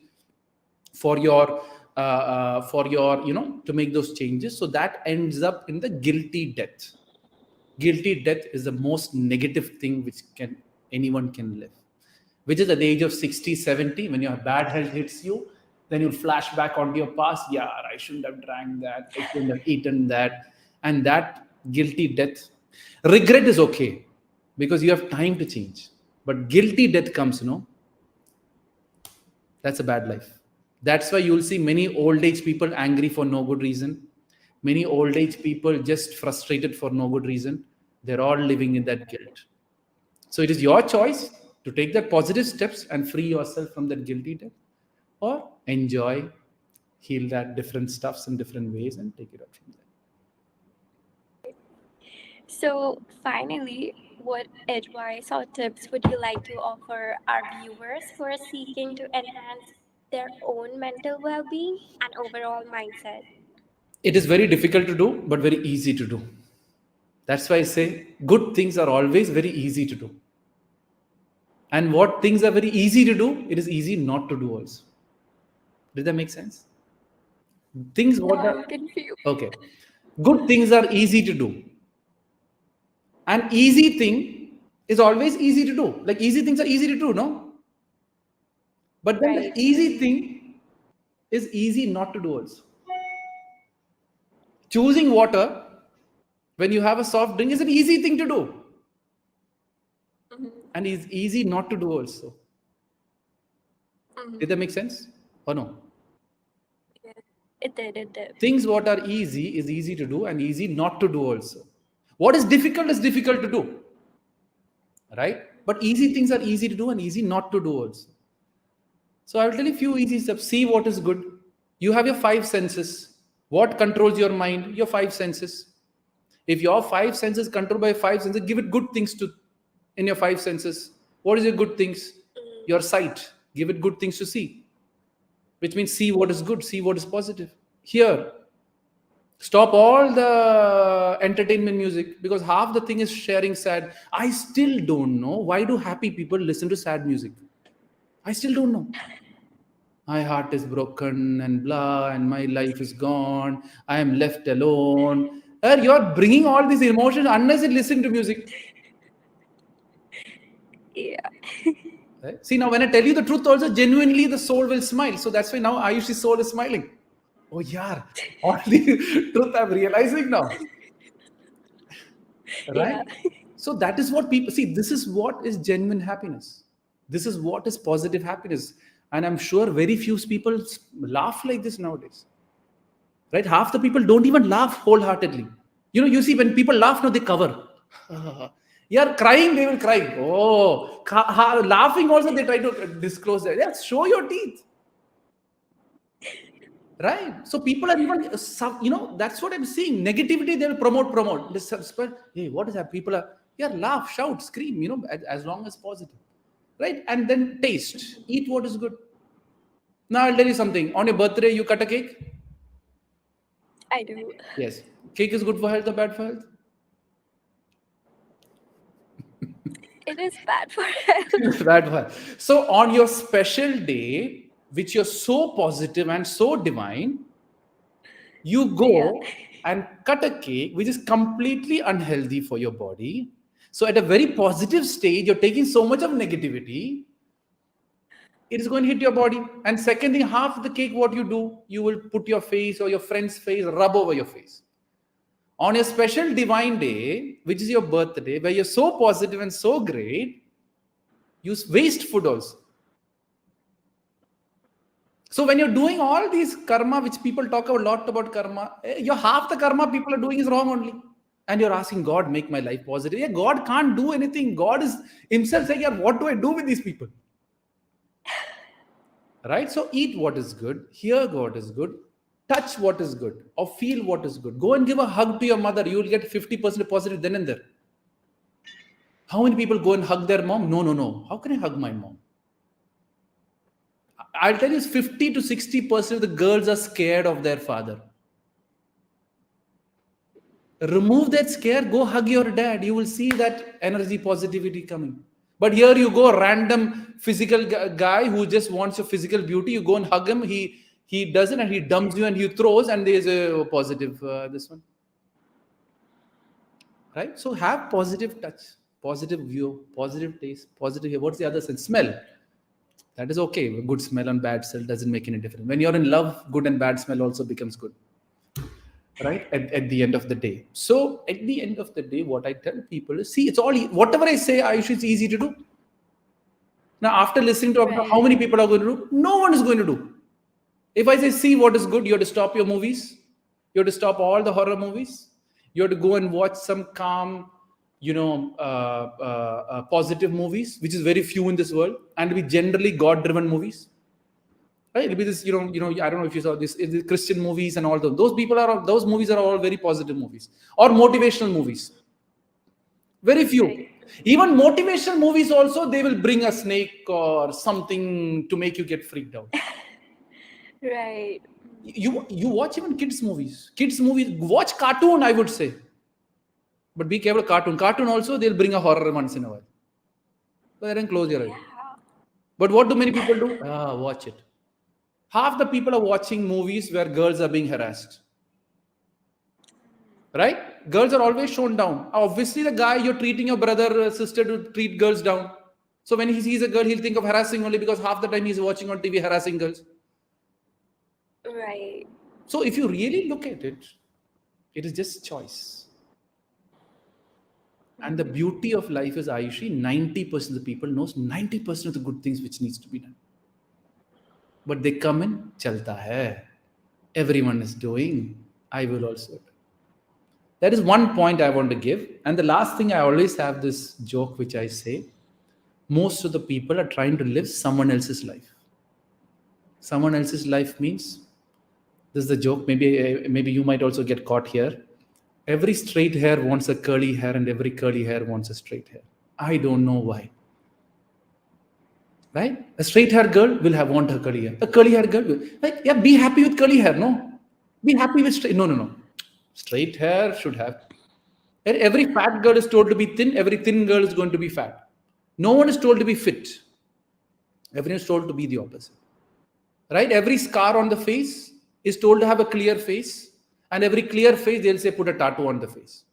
for your to make those changes. So that ends up in the guilty death. Guilty death is the most negative thing which anyone can live, which is at the age of 60, 70, when your bad health hits you, then you'll flash back onto your past. Yeah, I shouldn't have drank that, I shouldn't have eaten that. And that guilty death, regret is okay because you have time to change. But guilty death comes, that's a bad life. That's why you'll see many old age people angry for no good reason. Many old age people just frustrated for no good reason. They're all living in that guilt. So it is your choice to take that positive steps and free yourself from that guilty death, or enjoy, heal that different stuffs in different ways and take it out from there. So finally, what advice or tips would you like to offer our viewers who are seeking to enhance their own mental well-being and overall mindset? It is very difficult to do, but very easy to do. That's why I say good things are always very easy to do. And what things are very easy to do, it is easy not to do also. Did that make sense? Things No, what I'm are confused. okay. Good things are easy to do. An easy thing is always easy to do. Like easy things are easy to do, no? But then the Right. easy thing is easy not to do also. Choosing water when you have a soft drink is an easy thing to do. Mm-hmm. And is easy not to do also. Mm-hmm. Did that make sense? Or no? Yeah. It did. It did. Things what are easy is easy to do and easy not to do also. What is difficult to do. Right? But easy things are easy to do and easy not to do also. So I will tell you a few easy steps. See what is good. You have your five senses. What controls your mind? Your five senses. If your five senses controlled by five senses, give it good things to in your five senses. What is your good things? Your sight. Give it good things to see, which means see what is good, see what is positive. Hear. Stop all the entertainment music because half the thing is sharing sad. I still don't know why do happy people listen to sad music. I still don't know. My heart is broken and blah, and my life is gone. I am left alone. You're bringing all these emotions unless you listen to music. Yeah. Right? See, now when I tell you the truth, also genuinely the soul will smile. So that's why now Ayush's soul is smiling. Oh, yeah. All the truth I'm realizing now. Yeah. Right? So that is what people see. This is what is genuine happiness. This is what is positive happiness. And I'm sure very few people laugh like this nowadays. Right? Half the people don't even laugh wholeheartedly. You see, when people laugh, now they cover. You're crying, they will cry. Oh, laughing also, they try to disclose that. Yes, show your teeth. Right? So people are even, that's what I'm seeing. Negativity, they'll promote. Hey, what is that? People are, yeah, laugh, shout, scream, as long as positive. Right? And then taste. Eat what is good. Now I'll tell you something. On your birthday, you cut a cake. I do. Yes. Cake is good for health or bad for health? It is bad for health. Bad for health. So on your special day, which you're so positive and so divine, you Yeah. go and cut a cake which is completely unhealthy for your body. So at a very positive stage, you're taking so much of negativity, it is going to hit your body. And second thing, half the cake, what you do, you will put your face or your friend's face, rub over your face. On your special divine day, which is your birthday, where you're so positive and so great, you waste food also. So when you're doing all these karma, which people talk a lot about karma, your half the karma people are doing is wrong only. And you're asking God, make my life positive. Yeah, God can't do anything. God is himself saying, yeah, what do I do with these people? Right? So eat what is good, hear what is good, touch what is good, or feel what is good. Go and give a hug to your mother. You will get 50% positive then and there. How many people go and hug their mom? No, no, no. How can I hug my mom? I'll tell you, 50 to 60% of the girls are scared of their father. Remove that scare, go hug your dad. You will see that energy positivity coming. But here you go, random physical guy who just wants your physical beauty. You go and hug him. He doesn't, and he dumps you and he throws, and there's a positive this one. Right? So have positive touch, positive view, positive taste, positive. What's the other sense? Smell. That is okay. Good smell and bad smell doesn't make any difference. When you're in love, good and bad smell also becomes good. Right? At the end of the day. So at the end of the day, what I tell people is, see, it's all, whatever I say, Ayush, it's easy to do. Now, after listening to how Right. many people are going to do, no one is going to do. If I say, see what is good, you have to stop your movies. You have to stop all the horror movies. You have to go and watch some calm, positive movies, which is very few in this world, and be generally God-driven movies. Right? It'll be this, I don't know if you saw this, the Christian movies and all those movies are all very positive movies or motivational movies. Very few. Right. Even motivational movies also, they will bring a snake or something to make you get freaked out. Right. You watch even kids movies. Watch cartoon, I would say. But be careful, cartoon also, they'll bring a horror once in a while. But then close your eyes. Yeah. But what do many people do? Watch it. Half the people are watching movies where girls are being harassed. Right? Girls are always shown down. Obviously, the guy, you're treating your brother or sister to treat girls down. So when he sees a girl, he'll think of harassing only because half the time he's watching on TV harassing girls. Right. So if you really look at it, it is just choice. And the beauty of life is, Ayushi, 90% of the people knows 90% of the good things which needs to be done. But they come in, chalta hai. Everyone is doing. I will also do. That is one point I want to give. And the last thing, I always have this joke which I say. Most of the people are trying to live someone else's life. Someone else's life means, this is the joke, maybe you might also get caught here. Every straight hair wants a curly hair and every curly hair wants a straight hair. I don't know why. Right? A straight hair girl will want her curly hair. A curly hair girl will. Like, yeah, be happy with curly hair, no? Be happy with straight. No. Straight hair should have. Every fat girl is told to be thin. Every thin girl is going to be fat. No one is told to be fit. Everyone is told to be the opposite. Right? Every scar on the face is told to have a clear face. And every clear face, they'll say, put a tattoo on the face.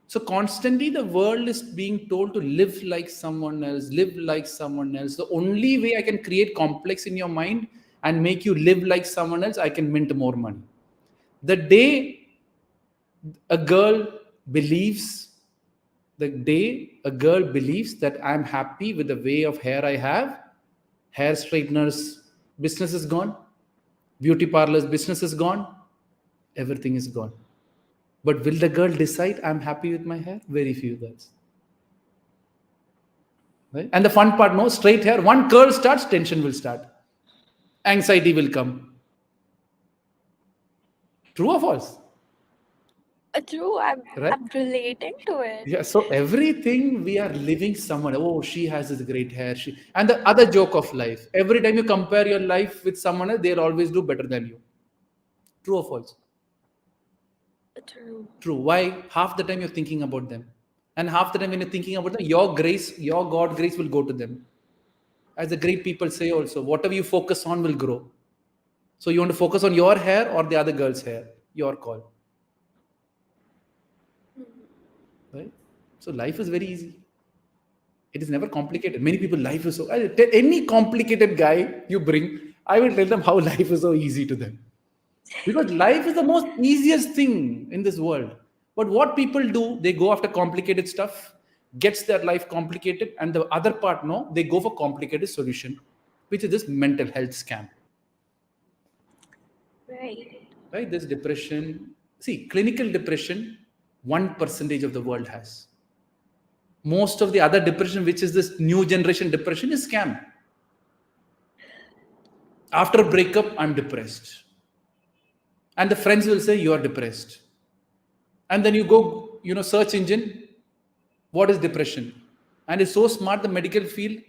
So constantly the world is being told to live like someone else, live like someone else. The only way I can create complex in your mind and make you live like someone else, I can mint more money. The day a girl believes that I'm happy with the way of hair I have, hair straighteners business is gone, beauty parlors business is gone, everything is gone. But will the girl decide I'm happy with my hair? Very few girls. Right? And the fun part, no, straight hair, one curl starts, tension will start. Anxiety will come. True or false? True. I'm Right? I'm relating to it. Yeah, so everything we are living someone. Oh, she has this great hair. And the other joke of life. Every time you compare your life with someone else, they'll always do better than you. True or false? True. True. Why? Half the time you're thinking about them. And half the time when you're thinking about them, your grace, your God grace will go to them. As the great people say also, whatever you focus on will grow. So you want to focus on your hair or the other girl's hair? Your call. Right? So life is very easy. It is never complicated. Many people, life is so. Any complicated guy you bring, I will tell them how life is so easy to them. Because life is the most easiest thing in this world. But what people do, they go after complicated stuff, gets their life complicated, and the other part, no, they go for complicated solution, which is this mental health scam. Right. Right? This depression. See, clinical depression, 1% of the world has. Most of the other depression, which is this new generation depression, is scam. After a breakup, I'm depressed. And the friends will say, you are depressed. And then you go, search engine, what is depression? And it's so smart, the medical field,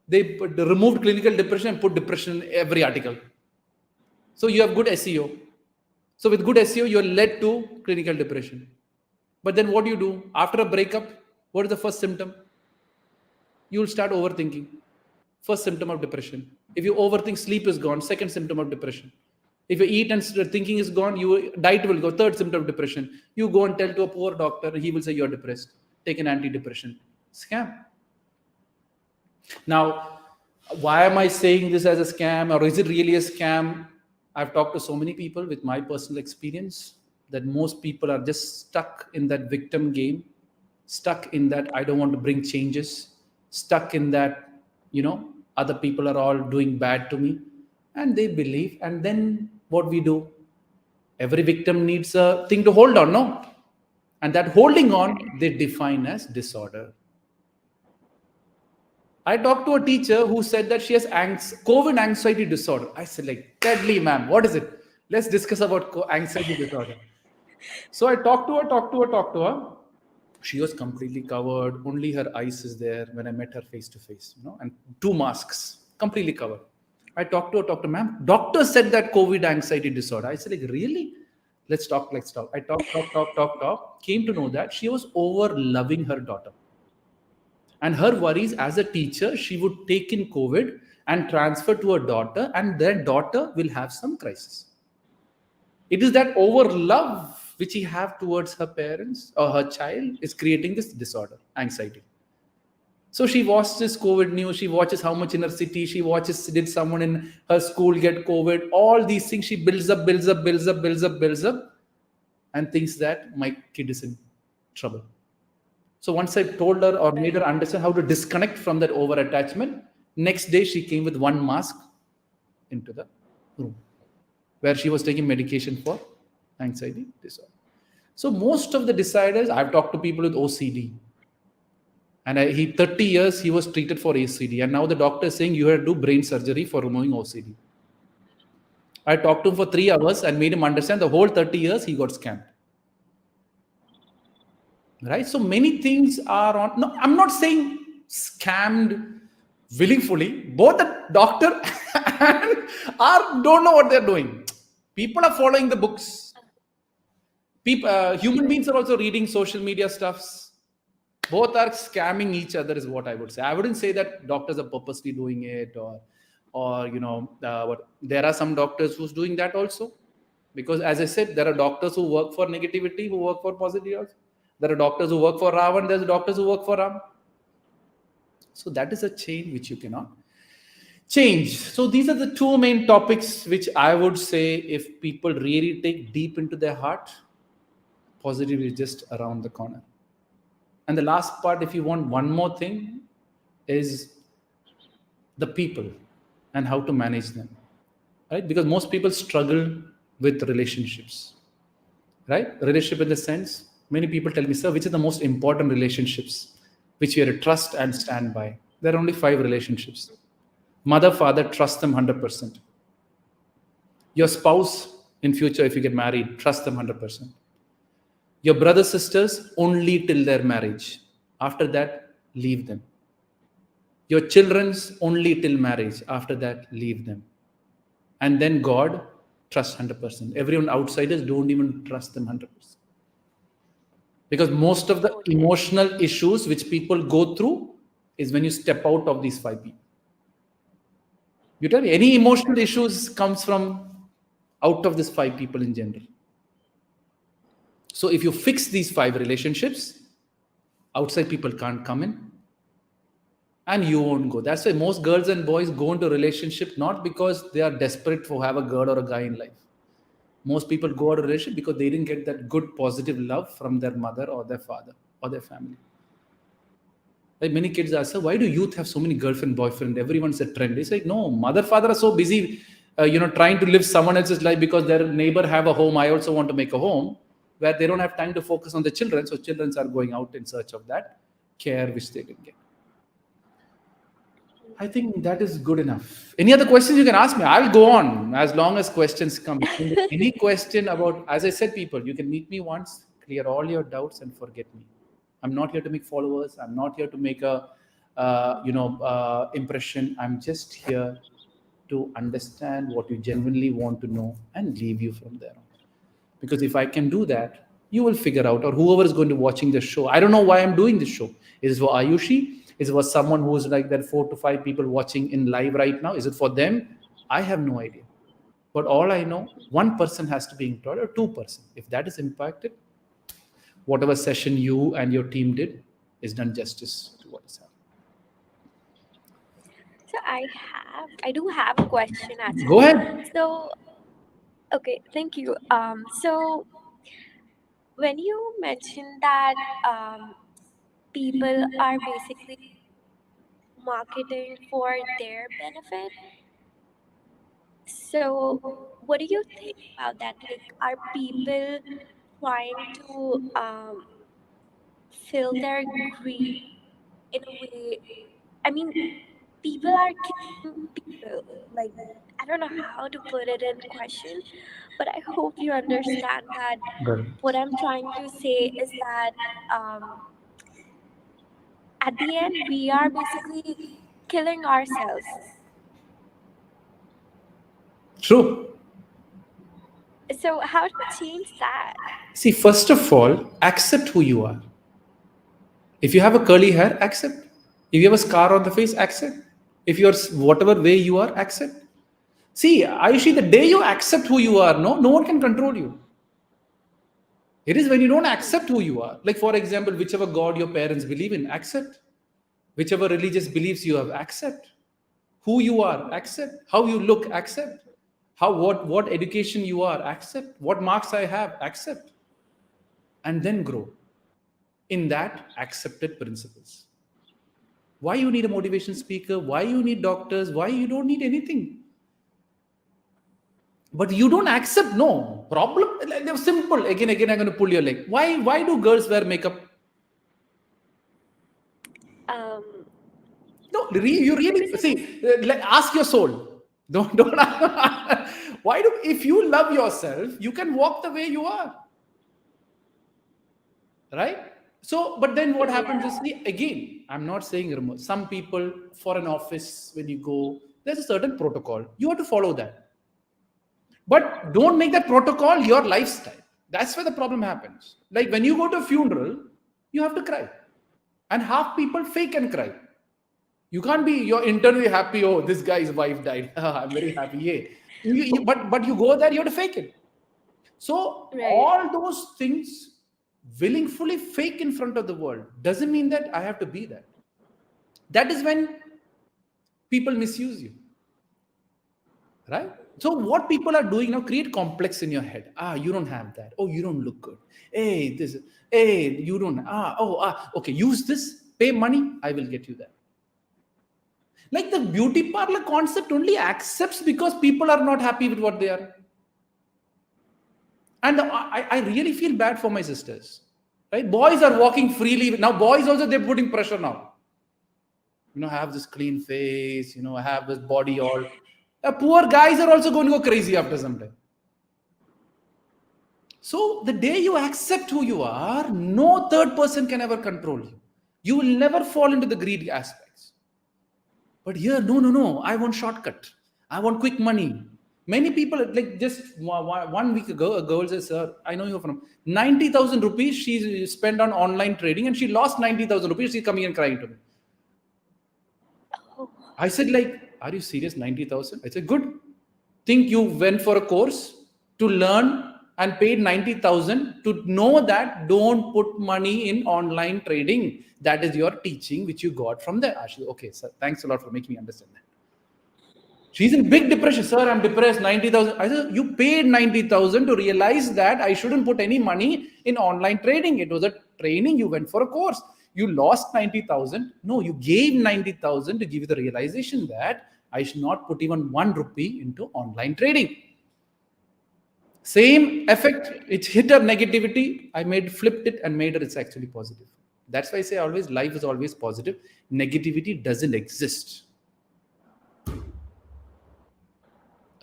they removed clinical depression and put depression in every article. So you have good SEO. So with good SEO, you're led to clinical depression. But then what do you do? After a breakup, what is the first symptom? You will start overthinking. First symptom of depression. If you overthink, sleep is gone. Second symptom of depression. If you eat and thinking is gone, your diet will go. Third symptom of depression. You go and tell to a poor doctor, he will say you're depressed. Take an antidepressant. Scam. Now, why am I saying this as a scam, or is it really a scam? I've talked to so many people with my personal experience that most people are just stuck in that victim game, stuck in that I don't want to bring changes, stuck in that, other people are all doing bad to me, and they believe. And then what we do? Every victim needs a thing to hold on, no? And that holding on, they define as disorder. I talked to a teacher who said that she has COVID anxiety disorder. I said, deadly, ma'am, what is it? Let's discuss about anxiety disorder. So I talked to her. She was completely covered. Only her eyes is there when I met her face to face, and 2 masks, completely covered. I talked to her, ma'am. Doctor said that COVID anxiety disorder. I said, really? Let's talk. I talk. Came to know that she was over loving her daughter. And her worries as a teacher, she would take in COVID and transfer to her daughter, and their daughter will have some crisis. It is that over love which he have towards her parents or her child is creating this disorder, anxiety. So she watches this COVID news. She watches how much in her city. She watches, did someone in her school get COVID? All these things she builds up, and thinks that my kid is in trouble. So once I told her or made her understand how to disconnect from that over attachment, next day she came with 1 mask into the room where she was taking medication for anxiety disorder. So most of the deciders, I've talked to people with OCD. And 30 years he was treated for OCD. And now the doctor is saying you have to do brain surgery for removing OCD. I talked to him for 3 hours and made him understand the whole 30 years he got scammed. Right? So many things are on. No, I'm not saying scammed willingly. Both the doctor and don't know what they're doing. People are following the books. Human beings are also reading social media stuffs. Both are scamming each other is what I would say. I wouldn't say that doctors are purposely doing it or there are some doctors who's doing that also. Because as I said, there are doctors who work for negativity, who work for positivity also. There are doctors who work for Ravan, there's doctors who work for Ram. So that is a chain which you cannot change. So these are the 2 main topics which I would say if people really take deep into their heart, positivity is just around the corner. And the last part, if you want one more thing, is the people and how to manage them. Right? Because most people struggle with relationships. Right? Relationship in the sense, many people tell me, sir, which is the most important relationships which we are to trust and stand by? There are only 5 relationships. Mother, father, trust them 100%. Your spouse, in future, if you get married, trust them 100%. Your brothers, sisters, only till their marriage. After that, leave them. Your children's only till marriage. After that, leave them. And then God, trust 100%. Everyone outsiders don't even trust them 100%. Because most of the emotional issues which people go through is when you step out of these 5 people. You tell me, any emotional issues comes from out of these 5 people in general. So if you fix these 5 relationships, outside people can't come in and you won't go. That's why most girls and boys go into a relationship not because they are desperate for have a girl or a guy in life. Most people go out of a relationship because they didn't get that good positive love from their mother or their father or their family. Like many kids ask, why do youth have so many girlfriend, boyfriend? Everyone's a trend. It's like, no, mother, father are so busy, trying to live someone else's life because their neighbor have a home. I also want to make a home, where they don't have time to focus on the children. So children are going out in search of that care which they didn't get. I think that is good enough. Any other questions you can ask me? I'll go on as long as questions come. Any question about, as I said, people, you can meet me once, clear all your doubts and forget me. I'm not here to make followers. I'm not here to make a, impression. I'm just here to understand what you genuinely want to know and leave you from there on. Because if I can do that, you will figure out, or whoever is going to watching this show. I don't know why I'm doing this show. Is it for Ayushi? Is it for someone who's like that 4 to 5 people watching in live right now? Is it for them? I have no idea. But all I know, one person has to be impacted or 2%. If that is impacted, whatever session you and your team did is done justice to what is happening. So I do have a question actually. Go ahead. So, okay, thank you. So when you mentioned that people are basically marketing for their benefit, so what do you think about that? Like, are people trying to fill their greed in a way? I mean, people are killing people. Like, I don't know how to put it in question, but I hope you understand that Good. what I'm trying to say is that at the end, we are basically killing ourselves. True. So, how do we change that? See, first of all, accept who you are. If you have a curly hair, accept. If you have a scar on the face, accept. If you're whatever way you are, accept. See, Ayushi, the day you accept who you are, no one can control you. It is when you don't accept who you are. Like, for example, whichever God your parents believe in, accept. Whichever religious beliefs you have, accept. Who you are, accept. How you look, accept. What education you are, accept. What marks I have, accept. And then grow in that accepted principles. Why you need a motivation speaker? Why you need doctors? Why you don't need anything? But you don't accept, no problem. They're simple. Again, I'm going to pull your leg. Why do girls wear makeup? No, you really see. Ask your soul. Don't. Why do? If you love yourself, you can walk the way you are, right? So, but then what happens is, again, I'm not saying remove. Some people for an office when you go, there's a certain protocol. You have to follow that. But don't make that protocol your lifestyle. That's where the problem happens. Like when you go to a funeral, you have to cry. And half people fake and cry. You can't be, you're internally happy, oh, this guy's wife died. I'm very happy. Yeah. But you go there, you have to fake it. So all those things willingly fake in front of the world doesn't mean that I have to be that. That is when people misuse you. Right? So what people are doing now, create complex in your head. You don't have that. Oh, you don't look good. Hey, you don't. Okay, use this, pay money, I will get you that. Like the beauty parlor concept only accepts because people are not happy with what they are. And I really feel bad for my sisters. Right? Boys are walking freely. Now boys also, they're putting pressure now. I have this clean face, I have this body all. Poor guys are also going to go crazy after some time. So the day you accept who you are, no third person can ever control you. You will never fall into the greed aspects. But here, no. I want shortcut. I want quick money. Many people, like just 1 week ago, a girl says, "Sir, I know you're from 90,000 rupees she spent on online trading and she lost 90,000 rupees. She's coming and crying to me." Oh, I said, like, "Are you serious? 90,000?" I said, "Good. Think you went for a course to learn and paid 90,000 to know that don't put money in online trading. That is your teaching, which you got from there." She said, "Okay, sir, thanks a lot for making me understand that." She's in big depression. "Sir, I'm depressed, 90,000. I said, "You paid 90,000 to realize that I shouldn't put any money in online trading. It was a training. You went for a course. You lost 90,000. No, you gave 90,000 to give you the realization that I should not put even 1 rupee into online trading." Same effect. It hit her negativity. I flipped it and made her it's actually positive. That's why I say always life is always positive. Negativity doesn't exist.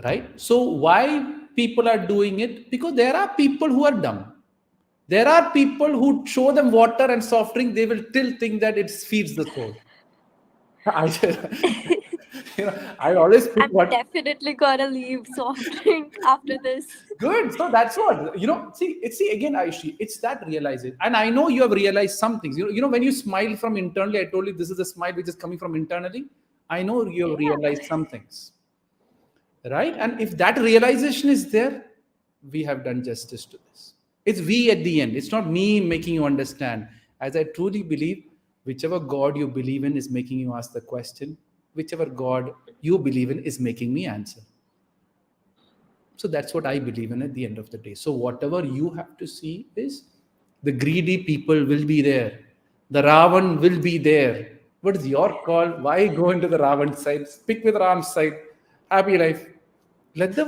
Right? So why people are doing it? Because there are people who are dumb. There are people who show them water and soft drink, they will still think that it feeds the soul. I, I always pick I'm what. definitely gonna leave soft drink after this. Good. So that's what See again, Aishi. It's that realization, and I know you have realized some things. When you smile from internally, I told you this is a smile which is coming from internally. I know you have Yeah. realized some things, right? And if that realization is there, we have done justice to this. It's we at the end. It's not me making you understand. As I truly believe, whichever God you believe in is making you ask the question. Whichever God you believe in is making me answer. So that's what I believe in at the end of the day. So whatever you have to see is the greedy people will be there. The Ravan will be there. What is your call? Why go into the Ravan side? Stick with Ram's side. Happy life. Let the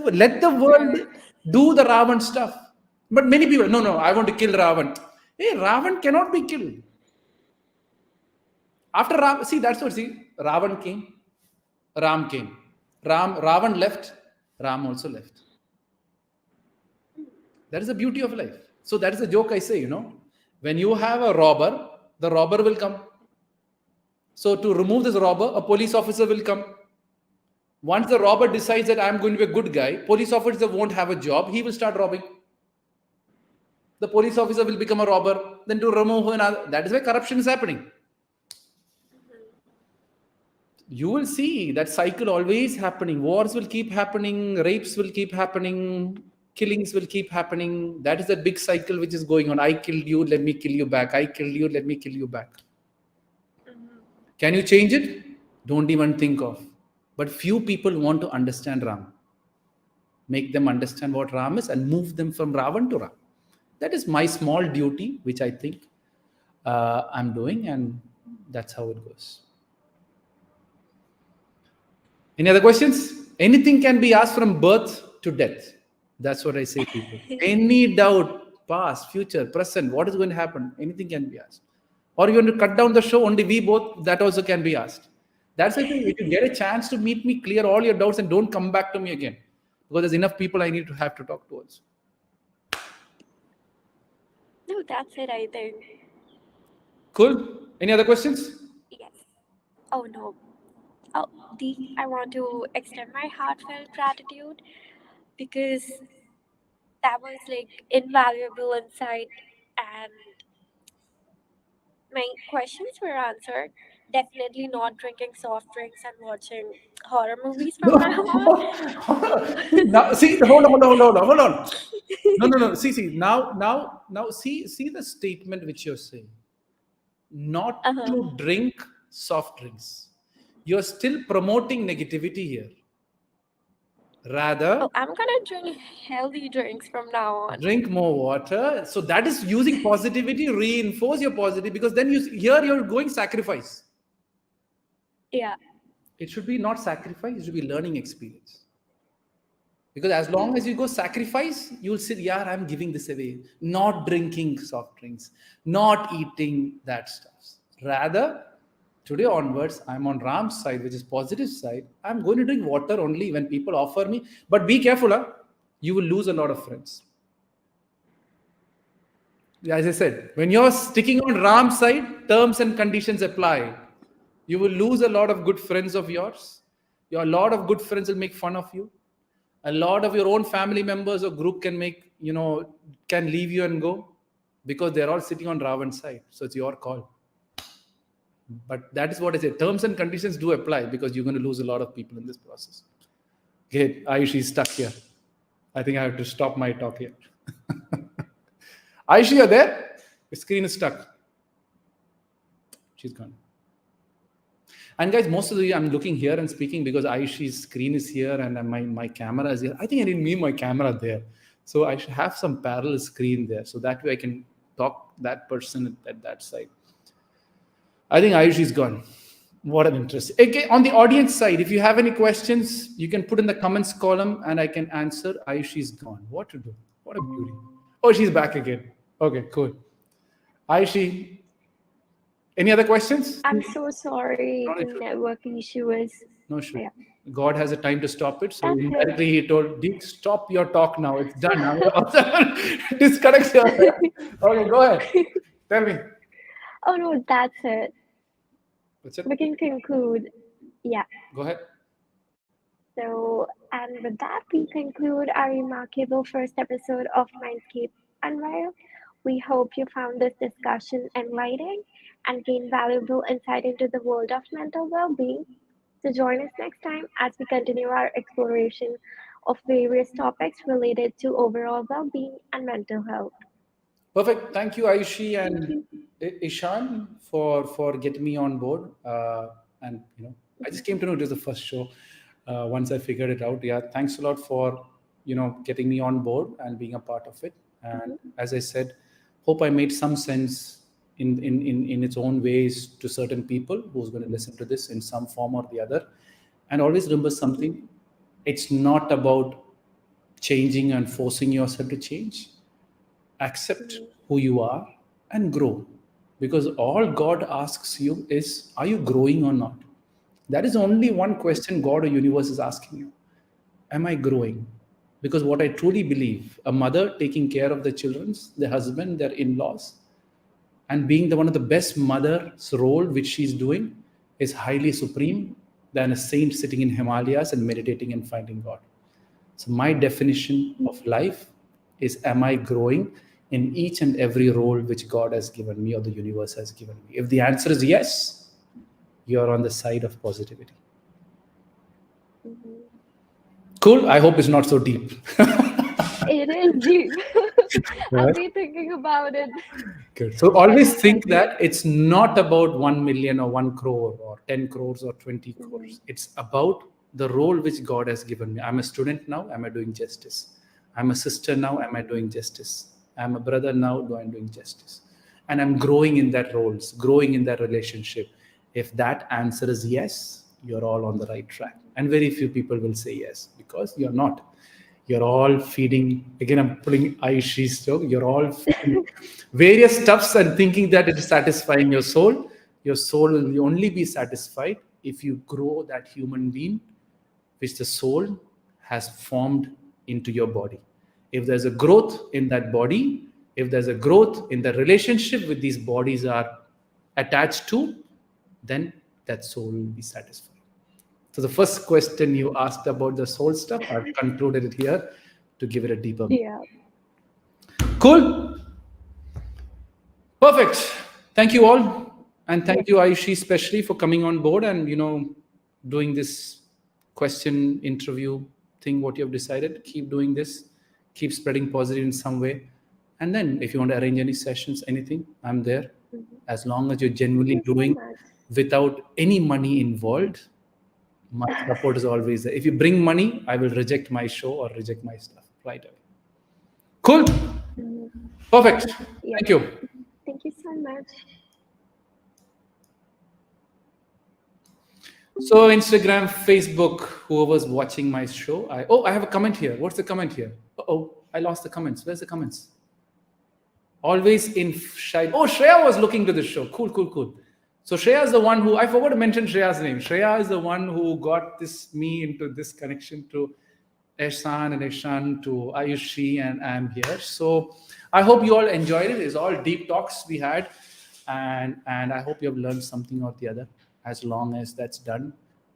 world Right. do the Ravan stuff. But many people, no, I want to kill Ravan. Hey, Ravan cannot be killed. After Ram, see, that's what, Ravan came, Ram came. Ravan left, Ram also left. That is the beauty of life. So that is the joke I say, when you have a robber, the robber will come. So to remove this robber, a police officer will come. Once the robber decides that I'm going to be a good guy, police officer won't have a job, he will start robbing. The police officer will become a robber, then to remove another. That is why corruption is happening. You will see that cycle always happening. Wars will keep happening, rapes will keep happening, killings will keep happening. That is the big cycle which is going on. I killed you, let me kill you back. I killed you, let me kill you back. Can you change it? Don't even think of. But few people want to understand Ram. Make them understand what Ram is and move them from Ravan to Ram. That is my small duty, which I think I'm doing, and that's how it goes. Any other questions? Anything can be asked from birth to death. That's what I say to people. Any doubt, past, future, present, what is going to happen? Anything can be asked. Or you want to cut down the show, only we both, that also can be asked. That's the thing. If you get a chance to meet me, clear all your doubts and don't come back to me again. Because there's enough people I need to have to talk to also. No, that's it, I think. Cool. Any other questions? Yes. Oh no. Oh, Deek, I want to extend my heartfelt gratitude because that was like invaluable insight and my questions were answered. Definitely not drinking soft drinks and watching horror movies from now on. No. Now, see, hold on. No. See. Now, see the statement which you're saying. Not Uh-huh. to drink soft drinks. You're still promoting negativity here. Rather, Oh, I'm gonna drink healthy drinks from now on. drink more water. So that is using positivity, reinforce your positivity, because then you're going sacrifice. Yeah. It should be not sacrifice, it should be learning experience. Because as long as you go sacrifice, you'll say, yeah, I'm giving this away. Not drinking soft drinks, not eating that stuff. Rather, today onwards, I'm on Ram's side, which is positive side. I'm going to drink water only when people offer me. But be careful, huh? You will lose a lot of friends. As I said, when you're sticking on Ram's side, terms and conditions apply. You will lose a lot of good friends of yours. A lot of good friends will make fun of you. A lot of your own family members or group can can leave you and go because they're all sitting on Ravan's side. So it's your call. But that is what I say. Terms and conditions do apply because you're going to lose a lot of people in this process. Okay, Ayush is stuck here. I think I have to stop my talk here. Ayush, you're there? The screen is stuck. She's gone. And guys, most of the I'm looking here and speaking because Ayushi's screen is here and my camera is here. I think I didn't mean my camera there. So I should have some parallel screen there. So that way I can talk that person at that side. I think Ayush is gone. What an interest. Okay, on the audience side, if you have any questions, you can put in the comments column and I can answer. Ayush is gone. What to do? What a beauty. Oh, she's back again. Okay, cool. Ayushi, any other questions? I'm so sorry. The network issue is. No, sure. Yeah. God has a time to stop it. So That's indirectly he told, Deek, stop your talk now. It's done. Now disconnect your. Okay, go ahead. Tell me. Oh no, that's it. That's it. We can conclude. Yeah. Go ahead. So, and with that, we conclude our remarkable first episode of Mindscape Unveiled. We hope you found this discussion enlightening and gained valuable insight into the world of mental well-being. So join us next time as we continue our exploration of various topics related to overall well-being and mental health. Perfect. Thank you, Ayushi and Ishan, for getting me on board. And I just came to know it was the first show. Once I figured it out, yeah. Thanks a lot for getting me on board and being a part of it. And as I said, hope I made some sense in its own ways to certain people who's going to listen to this in some form or the other. And always remember something: it's not about changing and forcing yourself to change. Accept who you are and grow, because all God asks you is, are you growing or not? That is only one question God or universe is asking you. Am I growing? Because what I truly believe, a mother taking care of the children, their husband, their in-laws, and being one of the best mother's role which she's doing is highly supreme than a saint sitting in Himalayas and meditating and finding God. So my definition of life is, am I growing in each and every role which God has given me or the universe has given me? If the answer is yes, you're on the side of positivity. Cool. I hope it's not so deep. It is deep. I'll be thinking about it. Good. So always think that it's not about 1 million or 1 crore or 10 crores or 20 crores. It's about the role which God has given me. I'm a student now. Am I doing justice? I'm a sister now. Am I doing justice? I'm a brother now. Do I doing justice? And I'm growing in that roles, growing in that relationship. If that answer is yes, you're all on the right track. And very few people will say yes, because you're not. You're all feeding, again, I'm pulling Ayushi's joke, you're all feeding various stuffs and thinking that it is satisfying your soul. Your soul will only be satisfied if you grow that human being which the soul has formed into your body. If there's a growth in that body, if there's a growth in the relationship with these bodies are attached to, then that soul will be satisfied. So the first question you asked about the soul stuff, I've concluded it here to give it a deeper. Yeah. Cool. Perfect. Thank you all. And thank you, Ayushi, especially for coming on board and, doing this question interview thing, what you have decided. Keep doing this. Keep spreading positive in some way. And then if you want to arrange any sessions, anything, I'm there. As long as you're genuinely doing without any money involved, my support is always there. If you bring money, I will reject my show or reject my stuff right away. Cool. Perfect. Thank you. Thank you so much. So Instagram, Facebook, whoever's watching my show. I have a comment here. What's the comment here? I lost the comments. Where's the comments? Always in shy. Oh, Shreya was looking to the show. Cool. So Shreya is the one who, I forgot to mention Shreya's name. Shreya is the one who got me into this connection to Ehsan and Ishan, to Ayushi, and I'm here. So I hope you all enjoyed it. It's all deep talks we had. And I hope you have learned something or the other. As long as that's done,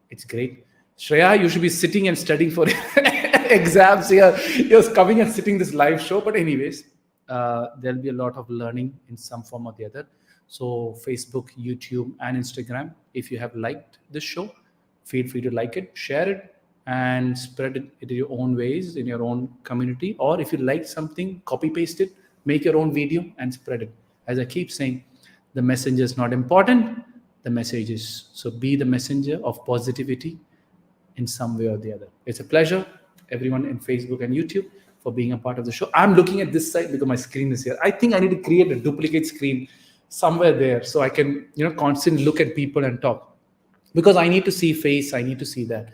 it's great. Shreya, you should be sitting and studying for exams here. You're coming and sitting this live show. But anyways, there'll be a lot of learning in some form or the other. So Facebook, YouTube, and Instagram. If you have liked this show, feel free to like it, share it, and spread it in your own ways in your own community. Or if you like something, copy paste it, make your own video and spread it. As I keep saying, the messenger is not important, the message is. So be the messenger of positivity in some way or the other. It's a pleasure, everyone in Facebook and YouTube, for being a part of the show. I'm looking at this side because my screen is here. I think I need to create a duplicate screen somewhere there so I can, constantly look at people and talk, because I need to see face, I need to see that.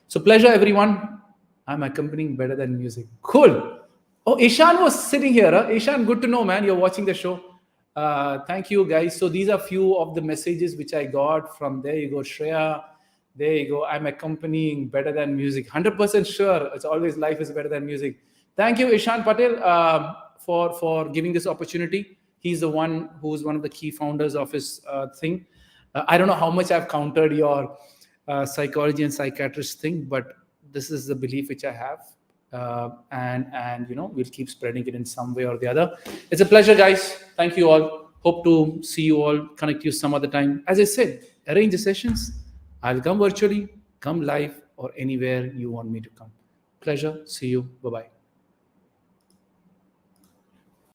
So pleasure, everyone. I'm accompanying better than music. Cool. Oh, Ishan was sitting here. Huh? Ishan, good to know, man. You're watching the show. Thank you, guys. So these are few of the messages which I got from, there you go, Shreya. There you go. I'm accompanying better than music. 100% sure. It's always life is better than music. Thank you, Ishan Patel, for giving this opportunity. He's the one who's one of the key founders of his thing. I don't know how much I've countered your psychology and psychiatrist thing, but this is the belief which I have. And we'll keep spreading it in some way or the other. It's a pleasure, guys. Thank you all. Hope to see you all, connect you some other time. As I said, arrange the sessions. I'll come virtually, come live, or anywhere you want me to come. Pleasure. See you. Bye-bye.